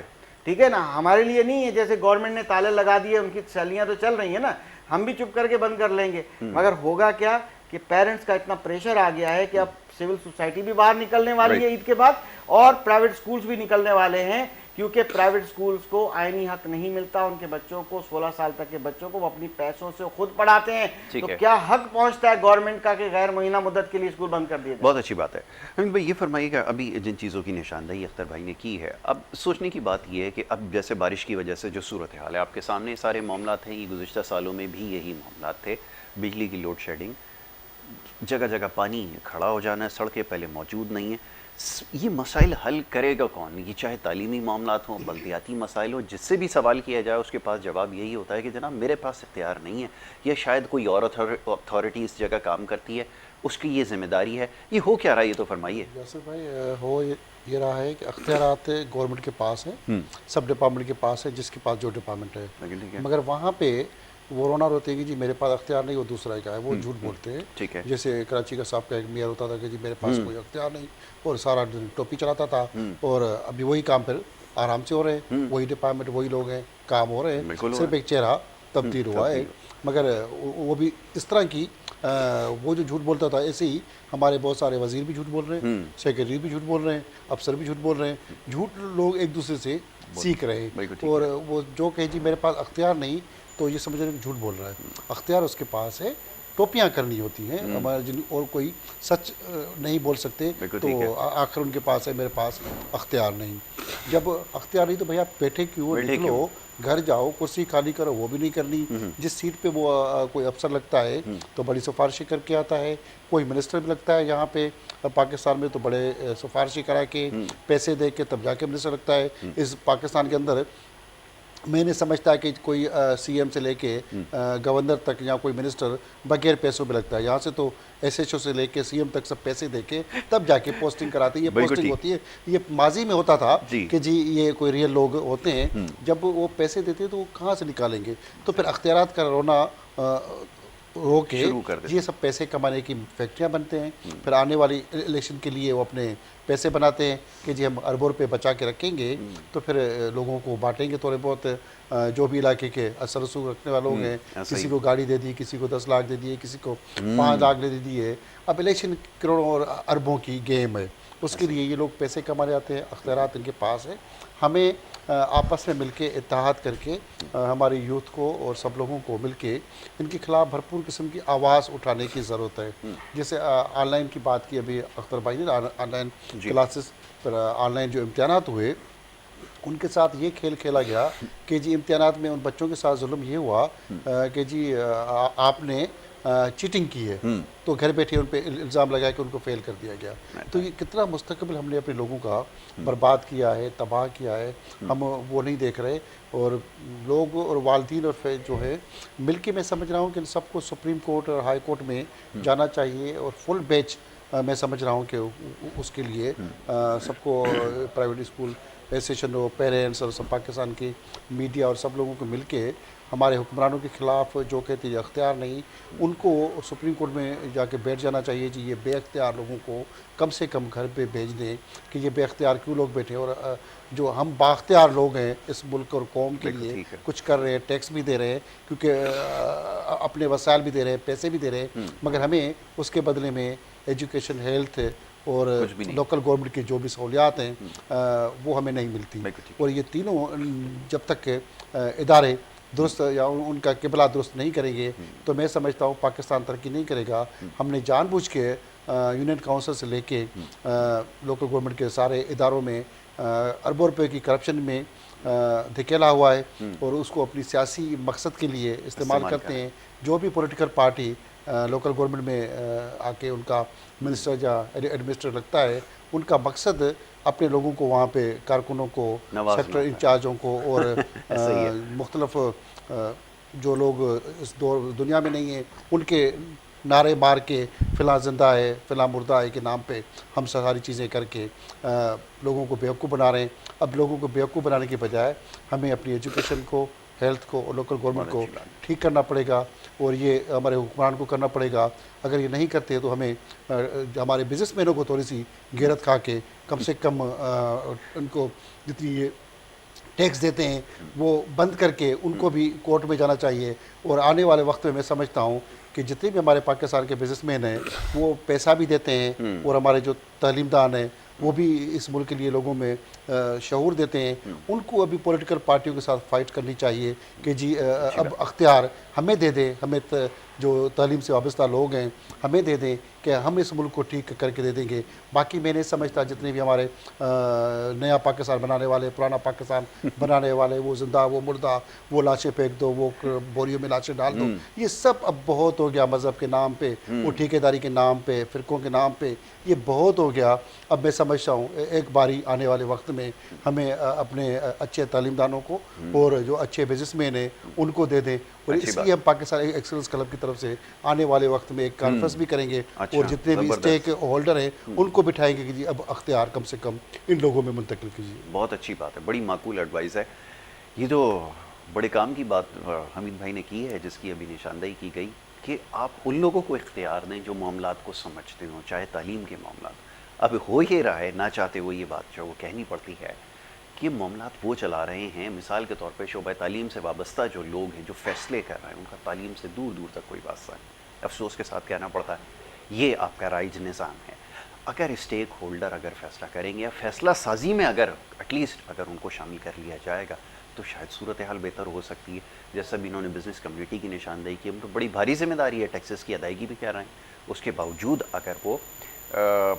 C: ठीक है ना, हमारे लिए नहीं है। जैसे गवर्नमेंट ने ताले लगा दिए, उनकी सैलियाँ तो चल रही है ना, हम भी चुप करके बंद कर लेंगे, मगर होगा क्या कि पेरेंट्स का इतना प्रेशर आ गया है कि अब सिविल सोसाइटी भी बाहर निकलने वाली है ईद के बाद, और प्राइवेट स्कूल्स भी निकलने वाले हैं, क्योंकि प्राइवेट स्कूल्स को आईनी हक नहीं मिलता उनके बच्चों को। 16 साल तक के बच्चों को वो अपनी पैसों से खुद पढ़ाते हैं, तो क्या हक पहुंचता है गवर्नमेंट का कि गैर मुअय्यना मुद्दत के लिए स्कूल बंद कर दिए?
A: बहुत अच्छी बात है। हमीद भाई, ये फरमाइएगा, अभी जिन चीज़ों की निशानदेही अख्तर भाई ने की है, अब सोचने की बात यह है कि अब जैसे बारिश की वजह से जो सूरत हाल है आपके सामने, सारे मामला हैं, ये गुज़िश्ता सालों में भी यही मामला थे, बिजली की लोड शेडिंग, जगह जगह पानी खड़ा हो जाना है, सड़कें पहले मौजूद नहीं है। ये मसाइल हल करेगा कौन? ये चाहे तालीमी मामलात हों, बल्दियाती मसाइल हो, जिससे भी सवाल किया जाए उसके पास जवाब यही होता है कि जनाब मेरे पास इख्तियार नहीं है, या शायद कोई और अथॉरिटी इस जगह काम करती है, उसकी ये जिम्मेदारी है। ये हो क्या रहा है, ये तो फरमाइए।
B: यासिर भाई, हो ये रहा है कि अख्तियारात गवर्नमेंट के पास है, सब डिपार्टमेंट के पास है, जिसके पास जो डिपार्टमेंट है, मगर वहाँ पे वो रोना रोते हैं कि जी मेरे पास अख्तियार नहीं, वो दूसरा का है, वो झूठ बोलते हैं।
A: ठीक है।
B: जैसे कराची का साहब का एक मेयर होता था कि जी मेरे पास कोई अख्तियार नहीं, और सारा दिन टोपी चलाता था, और अभी वही काम फिर आराम से हो रहे हैं, वही डिपार्टमेंट वही लोग हैं, काम हो रहे हैं, सिर्फ एक चेहरा तब्दील हुआ है। मगर वो भी इस तरह की वो जो झूठ बोलता था, ऐसे ही हमारे बहुत सारे वजीर भी झूठ बोल रहे हैं, सेक्रेटरी भी झूठ बोल रहे हैं, अफसर भी झूठ बोल रहे हैं। झूठ लोग एक दूसरे से सीख रहे हैं, और वो जो कहे जी मेरे पास अख्तियार नहीं, तो ये समझ रहे हैं झूठ बोल रहा है। अख्तियार उसके पास है, टोपियाँ करनी होती हैं हमारे, जिन और कोई सच नहीं बोल सकते, तो आखिर उनके पास है, मेरे पास अख्तियार नहीं। जब अख्तियार नहीं तो भैया बैठे क्यों, निकलो, घर जाओ, कुर्सी खाली करो, वो भी नहीं करनी। जिस सीट पे वो कोई अफसर लगता है तो बड़ी सिफारिशें करके आता है, कोई मिनिस्टर भी लगता है यहाँ पे पाकिस्तान में तो बड़े सिफारिशें करा के पैसे दे के तब जाके मिनिस्टर लगता है। इस पाकिस्तान के अंदर मैं नहीं समझता है कि कोई सीएम से लेके गवर्नर तक या कोई मिनिस्टर बगैर पैसों पे लगता है। यहाँ से तो एसएचओ से लेके सीएम तक सब पैसे देके तब जाके पोस्टिंग कराते हैं। ये पोस्टिंग होती है, ये माजी में होता था कि जी ये कोई रियल लोग होते हैं, जब वो पैसे देते हैं तो वो कहाँ से निकालेंगे। तो फिर अख्तियारात का रोना रो के ये सब पैसे कमाने की फैक्ट्रियाँ बनते हैं, फिर आने वाली इलेक्शन के लिए वो अपने पैसे बनाते हैं कि जी हम अरबों रुपये बचा के रखेंगे, तो फिर लोगों को बांटेंगे थोड़े बहुत, जो भी इलाके के असर रसूख रखने वाले लोग हैं, किसी को गाड़ी दे दी, किसी को 10 लाख दे दिए, किसी को 5 लाख दे दिए। अब इलेक्शन करोड़ों और अरबों की गेम है, उसके लिए ये लोग पैसे कमाने आते हैं, अख्तियारात इनके पास है। हमें आपस में मिलके इत्तेहाद करके हमारी यूथ को और सब लोगों को मिलके इनके खिलाफ भरपूर किस्म की आवाज़ उठाने की ज़रूरत है। जैसे ऑनलाइन की बात की अभी अख्तर भाई ने, ऑनलाइन क्लासेस पर ऑनलाइन जो इम्तिहानात हुए उनके साथ ये खेल खेला गया कि जी इम्तिहानात में उन बच्चों के साथ जुल्म ये हुआ कि जी आपने चीटिंग की है, तो घर बैठे उन पे इल्ज़ाम लगाया कि उनको फेल कर दिया गया। तो ये कितना मुस्तकबिल हमने अपने लोगों का बर्बाद किया है, तबाह किया है, हम वो नहीं देख रहे। और लोग और वालिदैन और जो है मिलके, मैं समझ रहा हूँ कि इन सबको सुप्रीम कोर्ट और हाई कोर्ट में जाना चाहिए और फुल बेंच मैं समझ रहा हूँ कि उसके लिए सबको प्राइवेट स्कूल एसोसिएशन हो, पेरेंट्स और सब पाकिस्तान की मीडिया और सब लोगों को मिलके हमारे हुक्मरानों के ख़िलाफ़ जो कहती है अख्तियार नहीं, उनको सुप्रीम कोर्ट में जाके बैठ जाना चाहिए जी। ये बेअख्तियार लोगों को कम से कम घर पे भेज दें कि ये बेअख्तियार क्यों लोग बैठे, और जो हम बाख्तियार लोग हैं इस मुल्क और कौम के लिए कुछ कर रहे हैं, टैक्स भी दे रहे हैं, क्योंकि अपने वसाइल भी दे रहे हैं, पैसे भी दे रहे हैं, मगर हमें उसके बदले में एजुकेशन, हेल्थ और लोकल गवर्नमेंट की जो भी सहूलियात हैं वो हमें नहीं मिलती। और ये तीनों जब तक इदारे दुरुस्त या उनका किबला दुरुस्त नहीं करेंगे तो मैं समझता हूँ पाकिस्तान तरक्की नहीं करेगा। हमने जानबूझ के यूनियन काउंसिल से लेके लोकल गवर्नमेंट के सारे इदारों में अरबों रुपए की करप्शन में धकेला हुआ है और उसको अपनी सियासी मकसद के लिए इस्तेमाल करते हैं। जो भी पॉलिटिकल पार्टी लोकल गवर्नमेंट में आके उनका मिनिस्टर या एडमिनिस्ट्रेटर लगता है, उनका मकसद अपने लोगों को वहाँ पे कारकुनों को, सेक्टर इंचार्जों को और मुख्तलिफ जो लोग इस दुनिया में नहीं हैं उनके नारे मार के फ़िलहाल ज़िंदा है फ़िलहाल मुर्दा है के नाम पे हम सारी चीज़ें करके लोगों को बेवकूफ़ बना रहे हैं। अब लोगों को बेवकूफ़ बनाने के बजाय हमें अपनी एजुकेशन को, हेल्थ को और लोकल गवर्नमेंट को ठीक करना पड़ेगा और ये हमारे हुक्मरान को करना पड़ेगा। अगर ये नहीं करते तो हमें हमारे बिजनेसमैनों को थोड़ी सी गैरत खा के कम से कम उनको जितनी ये टैक्स देते हैं वो बंद करके उनको भी कोर्ट में जाना चाहिए। और आने वाले वक्त में मैं समझता हूँ कि जितने भी हमारे पाकिस्तान के बिजनेसमैन हैं वो पैसा भी देते हैं और हमारे जो तालीमदान हैं वो भी इस मुल्क के लिए लोगों में शऊर देते हैं। उनको अभी पॉलिटिकल पार्टियों के साथ फाइट करनी चाहिए कि जी अब अख्तियार हमें दे दें, हमें जो तालीम से वाबस्ता लोग हैं हमें दे दें कि हम इस मुल्क को ठीक करके दे देंगे। बाकी मैं नहीं समझता जितने भी हमारे नया पाकिस्तान बनाने वाले, पुराना पाकिस्तान बनाने वाले, वो जिंदा वो मुर्दा, वो लाशें फेंक दो, वो बोरियों में लाशें डाल दो, ये सब अब बहुत हो गया। मज़हब के नाम पे, वो ठेकेदारी के नाम पे, फ़िरक़ों के नाम पे, ये बहुत हो गया। अब मैं समझता हूँ एक बारी आने वाले वक्त में हमें अपने अच्छे तालीमदानों को और जो अच्छे बिजनेसमैन हैं उनको दे दें। और इसलिए हम पाकिस्तान एक्सेलेंस क्लब की तरफ से आने वाले वक्त में एक कॉन्फ्रेंस भी करेंगे और जितने भी स्टेक होल्डर हैं उनको बिठाएंगे कि जी अब अख्तियार कम से कम इन लोगों में मुंतकिल कीजिए।
A: बहुत अच्छी बात है, बड़ी माकूल एडवाइस है। ये तो बड़े काम की बात हमीद भाई ने की है जिसकी अभी निशानदेही की गई कि आप उन लोगों को इख्तियार दें जो मामलात को समझते हों, चाहे तालीम के मामलात। अब हो ही रहा है, ना चाहते हुए ये बात जो वो कहनी पड़ती है कि मामलात वो चला रहे हैं। मिसाल के तौर पे शोबा तालीम से वाबस्ता जो लोग हैं, जो फ़ैसले कर रहे हैं, उनका तालीम से दूर दूर तक कोई वास्ता नहीं। अफसोस के साथ कहना पड़ता है, ये आपका राइज निज़ाम है। अगर स्टेक होल्डर अगर फ़ैसला करेंगे या फ़ैसला साजी में अगर एटलीस्ट अगर उनको शामिल कर लिया जाएगा तो शायद सूरत हाल बेहतर हो सकती है। जैसा भी इन्होंने बिज़नेस कम्युनिटी की निशानदेही की, उनको बड़ी भारी जिम्मेदारी है, टैक्सेस की अदायगी भी कर रहे हैं। उसके बावजूद अगर वो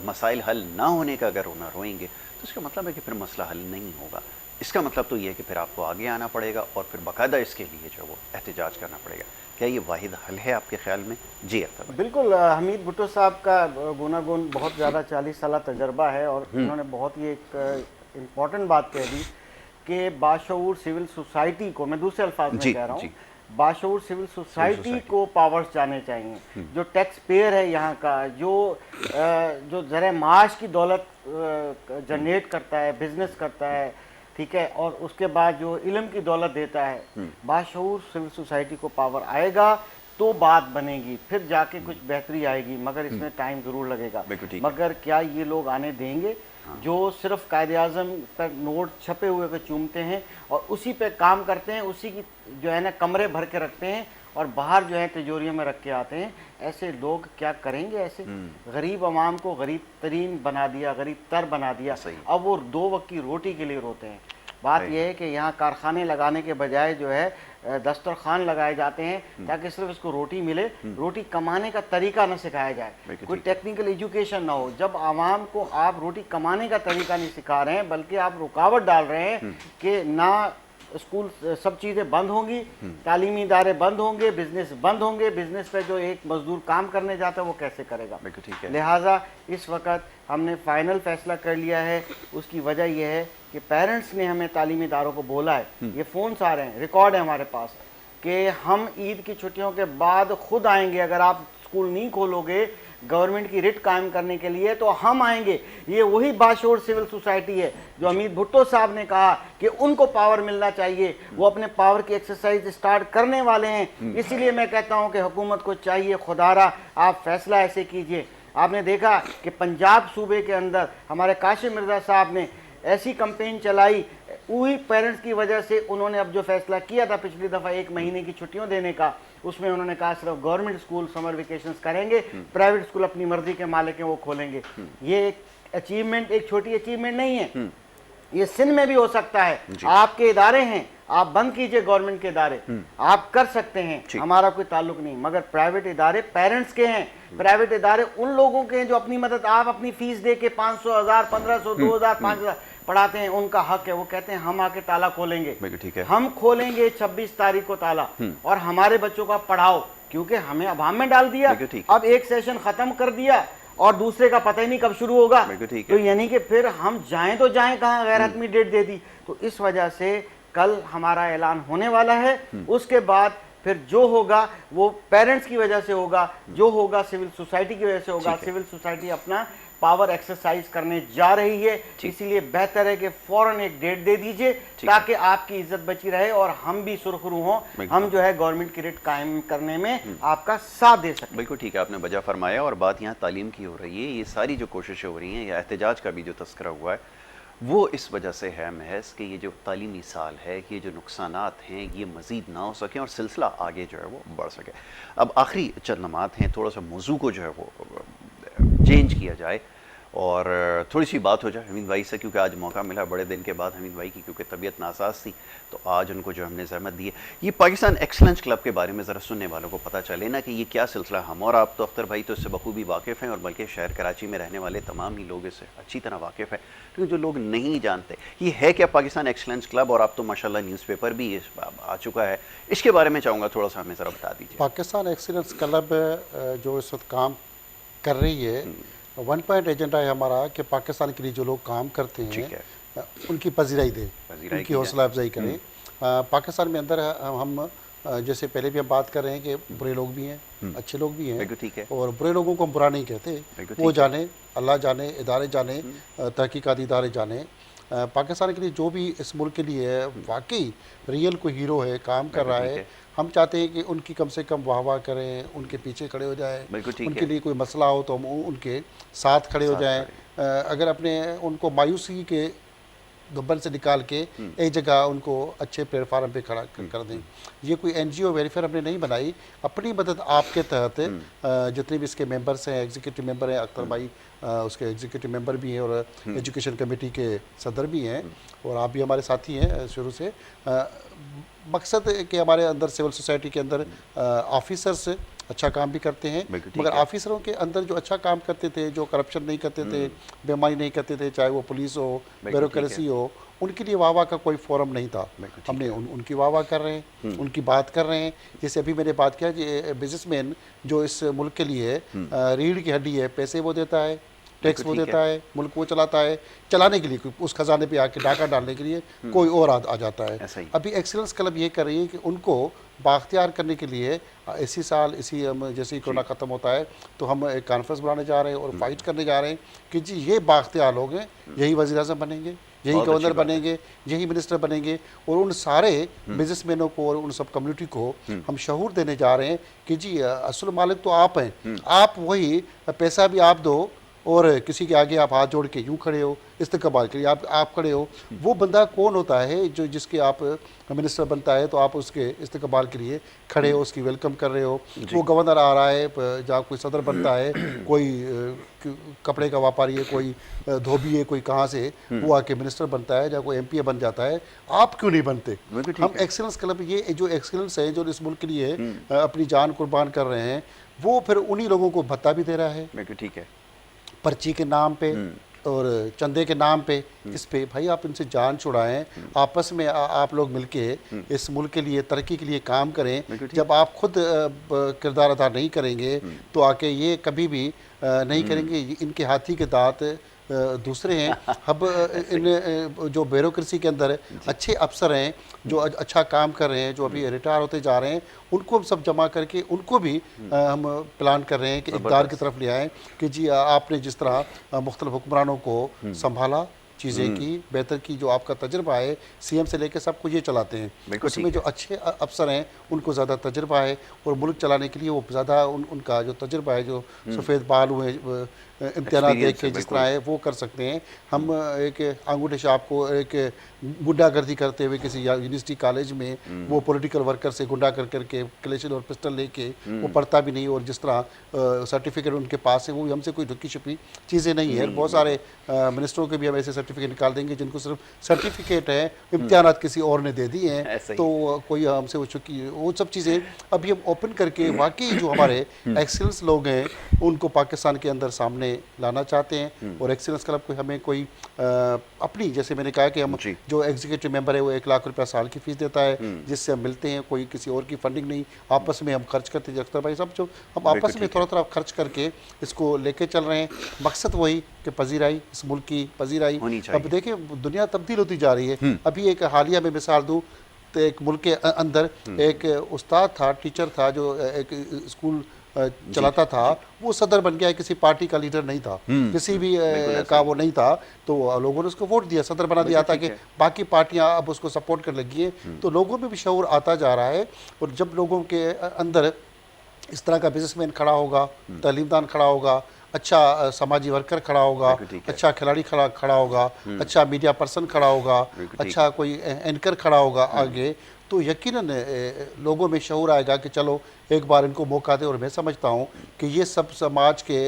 A: मसाइल हल ना होने का अगर हुनर रोएंगे तो इसका मतलब है कि फिर मसला हल नहीं होगा। इसका मतलब तो ये है कि फिर आपको आगे आना पड़ेगा और फिर बाकायदा इसके लिए जो वो एहतजाज करना पड़ेगा। क्या ये वाहिद हल है आपके ख्याल में? जी अख्तर।
C: बिल्कुल, हमीद भुट्टो साहब का गुनागुन बहुत ज़्यादा 40 साल तजर्बा है और उन्होंने बहुत ही एक इम्पॉर्टेंट बात कह दी कि बाशऊर सिविल सोसाइटी को, मैं दूसरे अल्फाज में कह रहा हूँ, बाशऊर सिविल सोसाइटी को पावर्स जाने चाहिए। जो टैक्स पेयर है यहाँ का, जो ज़रा माश की दौलत जनरेट करता है, बिजनेस करता है, ठीक है, और उसके बाद जो इल्म की दौलत देता है, बाशऊर सिविल सोसाइटी को पावर आएगा तो बात बनेगी, फिर जाके कुछ बेहतरी आएगी। मगर इसमें टाइम ज़रूर लगेगा। मगर क्या ये लोग आने देंगे जो सिर्फ कायदे-आज़म पर नोट छपे हुए को चूमते हैं और उसी पे काम करते हैं, उसी की जो है ना कमरे भर के रखते हैं और बाहर जो है तिजोरियों में रख के आते हैं? ऐसे लोग क्या करेंगे? ऐसे गरीब आवाम को गरीब तरीन बना दिया, गरीब तर बना दिया। अब वो 2 वक्त की रोटी के लिए रोते हैं। बात यह है कि यहाँ कारखाने लगाने के बजाय जो है दस्तरखान लगाए जाते हैं ताकि सिर्फ इसको रोटी मिले। रोटी कमाने का तरीका न सिखाया जाए, कोई टेक्निकल एजुकेशन ना हो। जब आवाम को आप रोटी कमाने का तरीका नहीं सिखा रहे हैं बल्कि आप रुकावट डाल रहे हैं कि ना स्कूल सब चीज़ें बंद होंगी, तालीमी इदारे बंद होंगे, बिजनेस बंद होंगे, बिजनेस पे जो एक मजदूर काम करने जाता है वो कैसे करेगा। लिहाजा इस वक्त हमने फाइनल फैसला कर लिया है। उसकी वजह यह है कि पेरेंट्स ने हमें तालीमी इदारों को बोला है, ये फ़ोन्स आ रहे हैं, रिकॉर्ड है हमारे पास, कि हम ईद की छुट्टियों के बाद खुद आएंगे। अगर आप स्कूल नहीं खोलोगे गवर्नमेंट की रिट कायम करने के लिए तो हम आएंगे। ये वही बाशऊर सिविल सोसाइटी है जो अमित भुट्टो साहब ने कहा कि उनको पावर मिलना चाहिए, वो अपने पावर की एक्सरसाइज स्टार्ट करने वाले हैं। इसीलिए मैं कहता हूं कि हुकूमत को चाहिए खुदारा आप फैसला ऐसे कीजिए। आपने देखा कि पंजाब सूबे के अंदर हमारे काशिम मिर्ज़ा साहब ने ऐसी कैंपेन चलाई, वही पेरेंट्स की वजह से उन्होंने अब जो फैसला किया था पिछली दफ़ा 1 महीने की छुट्टियों देने का, उसमें उन्होंने कहा सिर्फ गवर्नमेंट स्कूल समर वेकेशंस करेंगे, प्राइवेट स्कूल अपनी मर्जी के मालिक हैं वो खोलेंगे। ये एक अचीवमेंट, एक छोटी अचीवमेंट नहीं है, ये सिंध में भी हो सकता है। आपके इदारे हैं, आप बंद कीजिए गवर्नमेंट के इदारे, आप कर सकते हैं, हमारा कोई ताल्लुक नहीं। मगर प्राइवेट इदारे पेरेंट्स के हैं, प्राइवेट इदारे उन लोगों के हैं जो अपनी मदद, आप अपनी फीस दे के 500, 1000, 1500, 2000, 5000 पढ़ाते हैं, उनका हक है। वो कहते हैं हम आके ताला खोलेंगे,
A: ठीक है,
C: हम खोलेंगे 26 तारीख को ताला और हमारे बच्चों को पढ़ाओ, क्योंकि हमें अभाव में डाल दिया। अब एक सेशन खत्म कर दिया और दूसरे का पता ही नहीं कब शुरू होगा, तो यानी कि फिर हम जाएं तो जाएं कहाँ, गैर हतमी डेट दे दी। तो इस वजह से कल हमारा ऐलान होने वाला है, उसके बाद फिर जो होगा वो पेरेंट्स की वजह से होगा, जो होगा सिविल सोसाइटी की वजह से होगा। सिविल सोसाइटी अपना पावर एक्सरसाइज करने जा रही है, इसीलिए बेहतर है कि फौरन एक डेट दे दीजिए ताकि आपकी इज्जत बची रहे और हम भी सुरखरू हों, हम जो है गवर्नमेंट की रेट कायम करने में आपका साथ दे सकें।
A: बिल्कुल ठीक है, आपने वजह फरमाया। और बात यहाँ तालीम की हो रही है, ये सारी जो कोशिशें हो रही हैं या एहतजाज का भी जो तस्करा हुआ है वो इस वजह से है महज कि ये जो तालीमी साल है, ये जो नुकसानात हैं ये मज़ीद ना हो सकें और सिलसिला आगे जो है वो बढ़ सके। अब आखिरी चंद लम्हात हैं, थोड़ा सा मौजू को जो है वो चेंज किया जाए और थोड़ी सी बात हो जाए हमीद भाई से, क्योंकि आज मौका मिला बड़े दिन के बाद हमीद भाई की, क्योंकि तबीयत नासाज थी, तो आज उनको जो हमने ज़हमत दी है। ये पाकिस्तान एक्सलेंस क्लब के बारे में ज़रा सुनने वालों को पता चले ना कि ये क्या सिलसिला। हम और आप तो अख्तर भाई तो इससे बखूबी वाकिफ़ हैं और बल्कि शहर कराची में रहने वाले तमाम ही लोग इससे अच्छी तरह वाकिफ़ हैं, क्योंकि जो लोग नहीं जानते ये है क्या पाकिस्तान एक्सलेंस क्लब, और आप तो माशाल्लाह न्यूज़पेपर भी आ चुका है, इसके बारे में चाहूँगा थोड़ा सा हमें ज़रा बता दीजिए।
B: पाकिस्तान एक्सलेंस क्लब जो इस वक्त काम कर रही है, 1 पॉइंट एजेंडा है हमारा कि पाकिस्तान के लिए जो लोग काम करते हैं उनकी पजीराई दे, उनकी हौसला अफजाई करें। पाकिस्तान में अंदर हम जैसे पहले भी हम बात कर रहे हैं कि बुरे लोग भी हैं, अच्छे लोग भी हैं, और बुरे लोगों को हम बुरा नहीं कहते, वो जाने, अल्लाह जाने, इदारे जाने, तहकीकाती इदारे जाने। पाकिस्तान के लिए जो भी इस मुल्क के लिए वाकई रियल कोई हीरो है, काम कर रहा है, हम चाहते हैं कि उनकी कम से कम वाह करें, उनके पीछे खड़े हो जाएं, उनके लिए कोई मसला हो तो हम उनके साथ खड़े हो जाएं। अगर अपने उनको मायूसी के दुब्बन से निकाल के एक जगह उनको अच्छे प्लेटफार्म पे खड़ा कर दें। ये कोई NGO वेलफेयर हमने नहीं बनाई, अपनी मदद आपके तहत जितने भी इसके मेंबर्स हैं, एग्जीक्यूटिव मेंबर हैं, अख्तर भाई उसके एग्जीक्यूटिव मेंबर भी हैं और एजुकेशन कमेटी के सदर भी हैं, और आप भी हमारे साथी हैं शुरू से। मकसद कि हमारे अंदर सिविल सोसाइटी के अंदर ऑफिसर्स अच्छा काम भी करते हैं, मगर ऑफिसरों के अंदर जो अच्छा काम करते थे, जो करप्शन नहीं करते थे, बेईमानी नहीं करते थे, चाहे वो पुलिस हो, ब्यूरोक्रेसी हो, उनके लिए वाह का कोई फोरम नहीं था। हमने उनकी वाह कर रहे हैं, उनकी बात कर रहे हैं। जैसे अभी मैंने बात किया कि बिजनेसमैन जो इस मुल्क के लिए रीढ़ की हड्डी है, पैसे वो देता है, टैक्स वो देता है, मुल्क वो चलाता है, चलाने के लिए उस खजाने पे आके डाका डालने के लिए कोई और आ जाता है। अभी एक्सीलेंस क्लब ये कर रही है कि उनको बाख्तियार करने के लिए इसी साल हम जैसे ही कोरोना ख़त्म होता है तो हम एक कॉन्फ्रेंस बुलाने जा रहे हैं और फाइट करने जा रहे हैं कि जी ये बाख्तियार लोग हैं, यही वज़ीर-ए-आज़म बनेंगे, यही गवर्नर बनेंगे, यही मिनिस्टर बनेंगे, और उन सारे बिजनेसमैनों को और उन सब कम्युनिटी को हम शऊर देने जा रहे हैं कि जी असल मालिक तो आप हैं, आप वही पैसा भी आप दो, और किसी के आगे आप हाथ जोड़ के यूँ खड़े हो, इस्तकबाल के लिए आप खड़े हो, वो बंदा कौन होता है जो जिसके आप मिनिस्टर बनता है तो आप उसके इस्तकबाल के लिए खड़े हो, उसकी वेलकम कर रहे हो। वो गवर्नर आ रहा है, जहाँ कोई सदर बनता है, कोई कपड़े का व्यापारी है, कोई धोबी है, कोई कहाँ से वो आके मिनिस्टर बनता है, जहाँ कोई एमपी बन जाता है, आप क्यों नहीं बनते? हम एक्सीलेंस क्लब, ये जो एक्सीलेंस है जो इस मुल्क के लिए अपनी जान कुर्बान कर रहे हैं, वो फिर उन्हीं लोगों को भत्ता भी दे रहा है।
A: बिल्कुल ठीक है।
B: पर्ची के नाम पे और चंदे के नाम पे, इस पे भाई आप इनसे जान छुड़ाएं, आपस में आप लोग मिलके इस मुल्क के लिए तरक्की के लिए काम करें। जब आप खुद किरदार अदा नहीं करेंगे तो आके ये कभी भी नहीं करेंगे। इनके हाथी के दांत दूसरे हैं। अब इन जो ब्यूरोक्रेसी के अंदर अच्छे अफसर हैं जो अच्छा काम कर रहे हैं, जो अभी रिटायर होते जा रहे हैं, उनको हम सब जमा करके उनको भी हम प्लान कर रहे हैं कि इक़्तिदार की तरफ ले आएँ कि जी आपने जिस तरह मुख्तलिफ हुक्मरानों को संभाला, चीज़ें की, बेहतर की, जो आपका तजुर्बा है, सीएम से लेकर सब कुछ ये चलाते हैं, उसमें जो अच्छे अफसर हैं उनको ज़्यादा तजुर्बा है और मुल्क चलाने के लिए वो ज़्यादा उनका जो तजुर्बा है, जो सफ़ेद बाल हुए इम्तिहान देख के जिस तरह है वो कर सकते हैं। हम एक अंगूठे छाप को एक गुंडागर्दी करते हुए किसी यूनिवर्सिटी कॉलेज में वो पॉलिटिकल वर्कर से गुंडा कर करके क्लेशन और पिस्टल लेके वो पढ़ता भी नहीं, और जिस तरह सर्टिफिकेट उनके पास है वो हमसे कोई ढुकी छुपी चीज़ें नहीं है। बहुत सारे मिनिस्टरों के भी हम ऐसे सर्टिफिकेट निकाल देंगे जिनको सिर्फ सर्टिफिकेट है, इम्तिहान किसी और ने दे दिए हैं, तो कोई हमसे वो सब चीज़ें अभी हम ओपन करके वाकई जो हमारे एक्सीलेंस लोग हैं उनको पाकिस्तान के अंदर सामने लाना चाहते हैं। और एक्सीलेंस क्लब को हमें कोई अपनी, जैसे मैंने कहा कि हम जो एग्जीक्यूटिव मेंबर है वो 1 लाख रुपया साल की फीस देता है, जिससे हम मिलते हैं, कोई किसी और की फंडिंग नहीं, आपस में हम खर्च करते हैं। अख्तर भाई सब जो हम आपस में थोड़ा थोड़ा खर्च करके इसको लेके चल रहे हैं, मकसद वही कि पजीराई, इस मुल्क की पजीराई। अब देखिए दुनिया तब्दील होती जा रही है। अभी एक हालिया में मिसाल दूँ तो एक मुल्क के अंदर एक उस्ताद था, टीचर था, जो एक स्कूल चलाता था, वो सदर बन गया, किसी पार्टी का लीडर नहीं था, किसी भी का वो नहीं था, तो लोगों ने उसको वोट दिया, सदर बना दिया, ताकि बाकी पार्टियां अब उसको सपोर्ट करने लगी हैं। तो लोगों में भी शऊर आता जा रहा है, और जब लोगों के अंदर इस तरह का बिजनेसमैन खड़ा होगा, तालीमदान खड़ा होगा, अच्छा समाजी वर्कर खड़ा होगा, अच्छा खिलाड़ी खड़ा होगा, अच्छा मीडिया पर्सन खड़ा होगा, अच्छा कोई एंकर खड़ा होगा आगे, तो यकीनन लोगों में शऊर आएगा कि चलो एक बार इनको मौका दे। और मैं समझता हूँ कि ये सब समाज के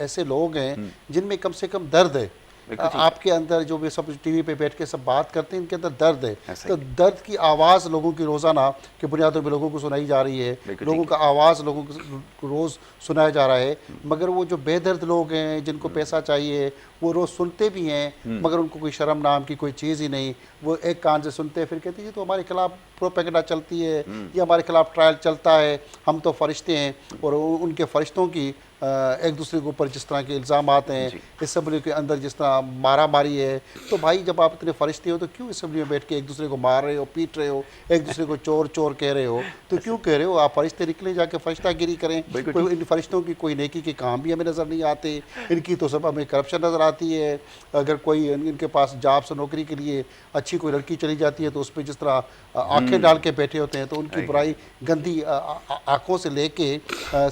B: ऐसे लोग हैं जिनमें कम से कम दर्द है। आपके अंदर जो भी सब टीवी पे बैठ के सब बात करते हैं, इनके अंदर दर्द है, तो दर्द की आवाज़ लोगों की रोज़ाना के बुनियादों पर लोगों को सुनाई जा रही है, लोगों का आवाज़ लोगों को रोज़ सुनाया जा रहा है। मगर वो जो बेदर्द लोग हैं जिनको पैसा चाहिए वो रोज़ सुनते भी हैं, मगर उनको कोई शर्म नाम की कोई चीज़ ही नहीं। वो एक कान से सुनते हैं, फिर कहते हैं ये तो हमारे खिलाफ प्रोपेगेंडा चलती है, ये हमारे खिलाफ ट्रायल चलता है, हम तो फरिश्ते हैं। और उनके फरिश्तों की एक दूसरे के ऊपर जिस तरह के इल्ज़ाम आते हैं, असम्बली के अंदर जिस तरह मारा मारी है, तो भाई जब आप इतने फरिश्ते हो तो क्यों असम्बली में बैठ के एक दूसरे को मार रहे हो, पीट रहे हो, एक दूसरे को चोर चोर कह रहे हो? तो क्यों कह रहे हो? आप फरिश्ते निकले जाके फरिश्तागिरी करें। इन फरिश्तों की कोई नेकी के काम भी हमें नज़र नहीं आते, इनकी तो सब हमें करप्शन नज़र आती है। अगर कोई इनके पास जॉब से नौकरी के लिए अच्छी कोई लड़की चली जाती है तो उस पर जिस तरह आंखें डाल के बैठे होते हैं, तो उनकी बुराई गंदी आँखों से लेके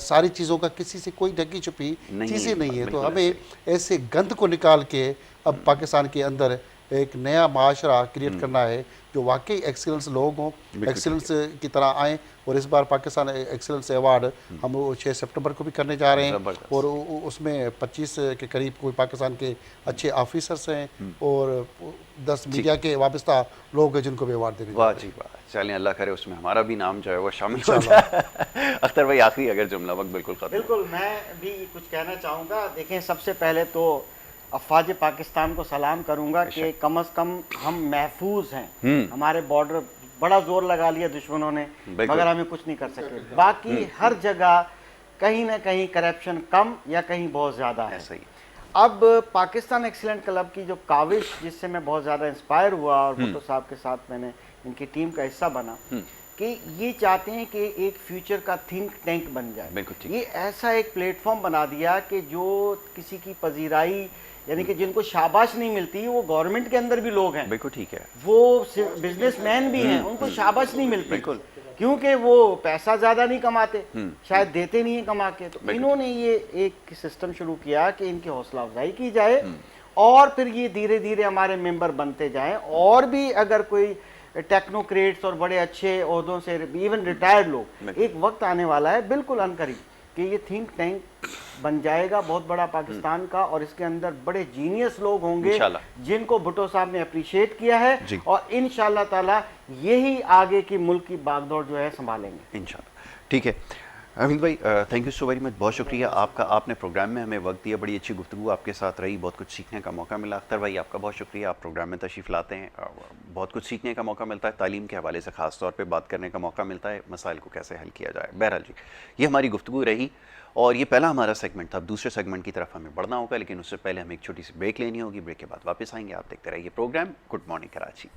B: सारी चीज़ों का किसी से कोई ढकी छुपी चीज़ें नहीं है। तो हमें ऐसे गंद को निकाल के अब पाकिस्तान के अंदर एक नया माशरा क्रिएट करना है जो वाकई एक्सीलेंस लोग हों, एक्सीलेंस की तरह आएँ। और इस बार पाकिस्तान एक्सीलेंस अवार्ड हम 6 सितंबर को भी करने जा रहे हैं, और उसमें 25 के करीब कोई पाकिस्तान के अच्छे ऑफिसर्स हैं और 10 मीडिया के वाबस्ता लोग हैं जिनको भी अवार्ड देने।
A: वाह जी वाह, चलें अल्लाह करे उसमें हमारा भी नाम जो है वो शामिल हो जाए। अख्तर भाई आखिरी अगर जुमला वक्त बिल्कुल
C: मैं भी कुछ कहना चाहूँगा। देखें, सबसे पहले तो अफवाज पाकिस्तान को सलाम करूँगा कि कम अज़ कम हम महफूज हैं। हमारे बॉर्डर बड़ा जोर लगा लिया दुश्मनों ने, मगर हमें कुछ नहीं कर सके। बाकी हर जगह कहीं ना कहीं करप्शन कम या कहीं बहुत ज़्यादा है। अब पाकिस्तान एक्सीलेंट क्लब की जो काविश, जिससे मैं बहुत ज़्यादा इंस्पायर हुआ और भुट्टो साहब के साथ मैंने इनकी टीम का हिस्सा बना, कि ये चाहते हैं कि एक फ्यूचर का थिंक टैंक बन जाए। ये ऐसा एक प्लेटफॉर्म बना दिया कि जो किसी की पजीराई, यानी कि जिनको शाबाश नहीं मिलती, वो गवर्नमेंट के अंदर भी लोग हैं,
A: बिल्कुल ठीक है,
C: वो बिजनेसमैन भी हैं, उनको शाबाश नहीं मिलती, क्योंकि वो पैसा ज़्यादा नहीं कमाते, शायद देते नहीं है कमा के, तो इन्होंने ये एक सिस्टम शुरू किया कि इनकी हौसला अफजाई की जाए और फिर ये धीरे धीरे हमारे मेंबर बनते जाएं, और भी अगर कोई टेक्नोक्रेट्स और बड़े अच्छे ओहदों से इवन रिटायर्ड लोग, एक वक्त आने वाला है बिल्कुल अनकरीब कि ये थिंक टैंक बन जाएगा बहुत बड़ा पाकिस्तान का, और इसके अंदर बड़े जीनियस लोग होंगे जिनको भुट्टो साहब ने अप्रिशिएट किया है, और इंशाल्लाह ताला यही आगे की मुल्क की बागडोर जो है संभालेंगे
A: इंशाल्लाह। ठीक है अमित भाई, thank you so very much, बहुत शुक्रिया आपका, आपने प्रोग्राम में हमें वक्त दिया, बड़ी अच्छी गुफ्तगू आपके साथ रही, बहुत कुछ सीखने का मौका मिला। अख्तर भाई आपका बहुत शुक्रिया, आप प्रोग्राम में तशरीफ़ लाते हैं, बहुत कुछ सीखने का मौका मिलता है, तालीम के हवाले से ख़ास तौर पे बात करने का मौका मिलता है, मसाइल को कैसे हल किया जाए। बहरहाल जी, ये हमारी गुफ्तगू रही और ये पहला हमारा सेगमेंट था। अब दूसरे सेगमेंट की तरफ हमें बढ़ना होगा, लेकिन उससे पहले हमें एक छोटी सी ब्रेक लेनी होगी। ब्रेक के बाद वापस आएंगे, आप देखते रहिए प्रोग्राम गुड मॉर्निंग कराची।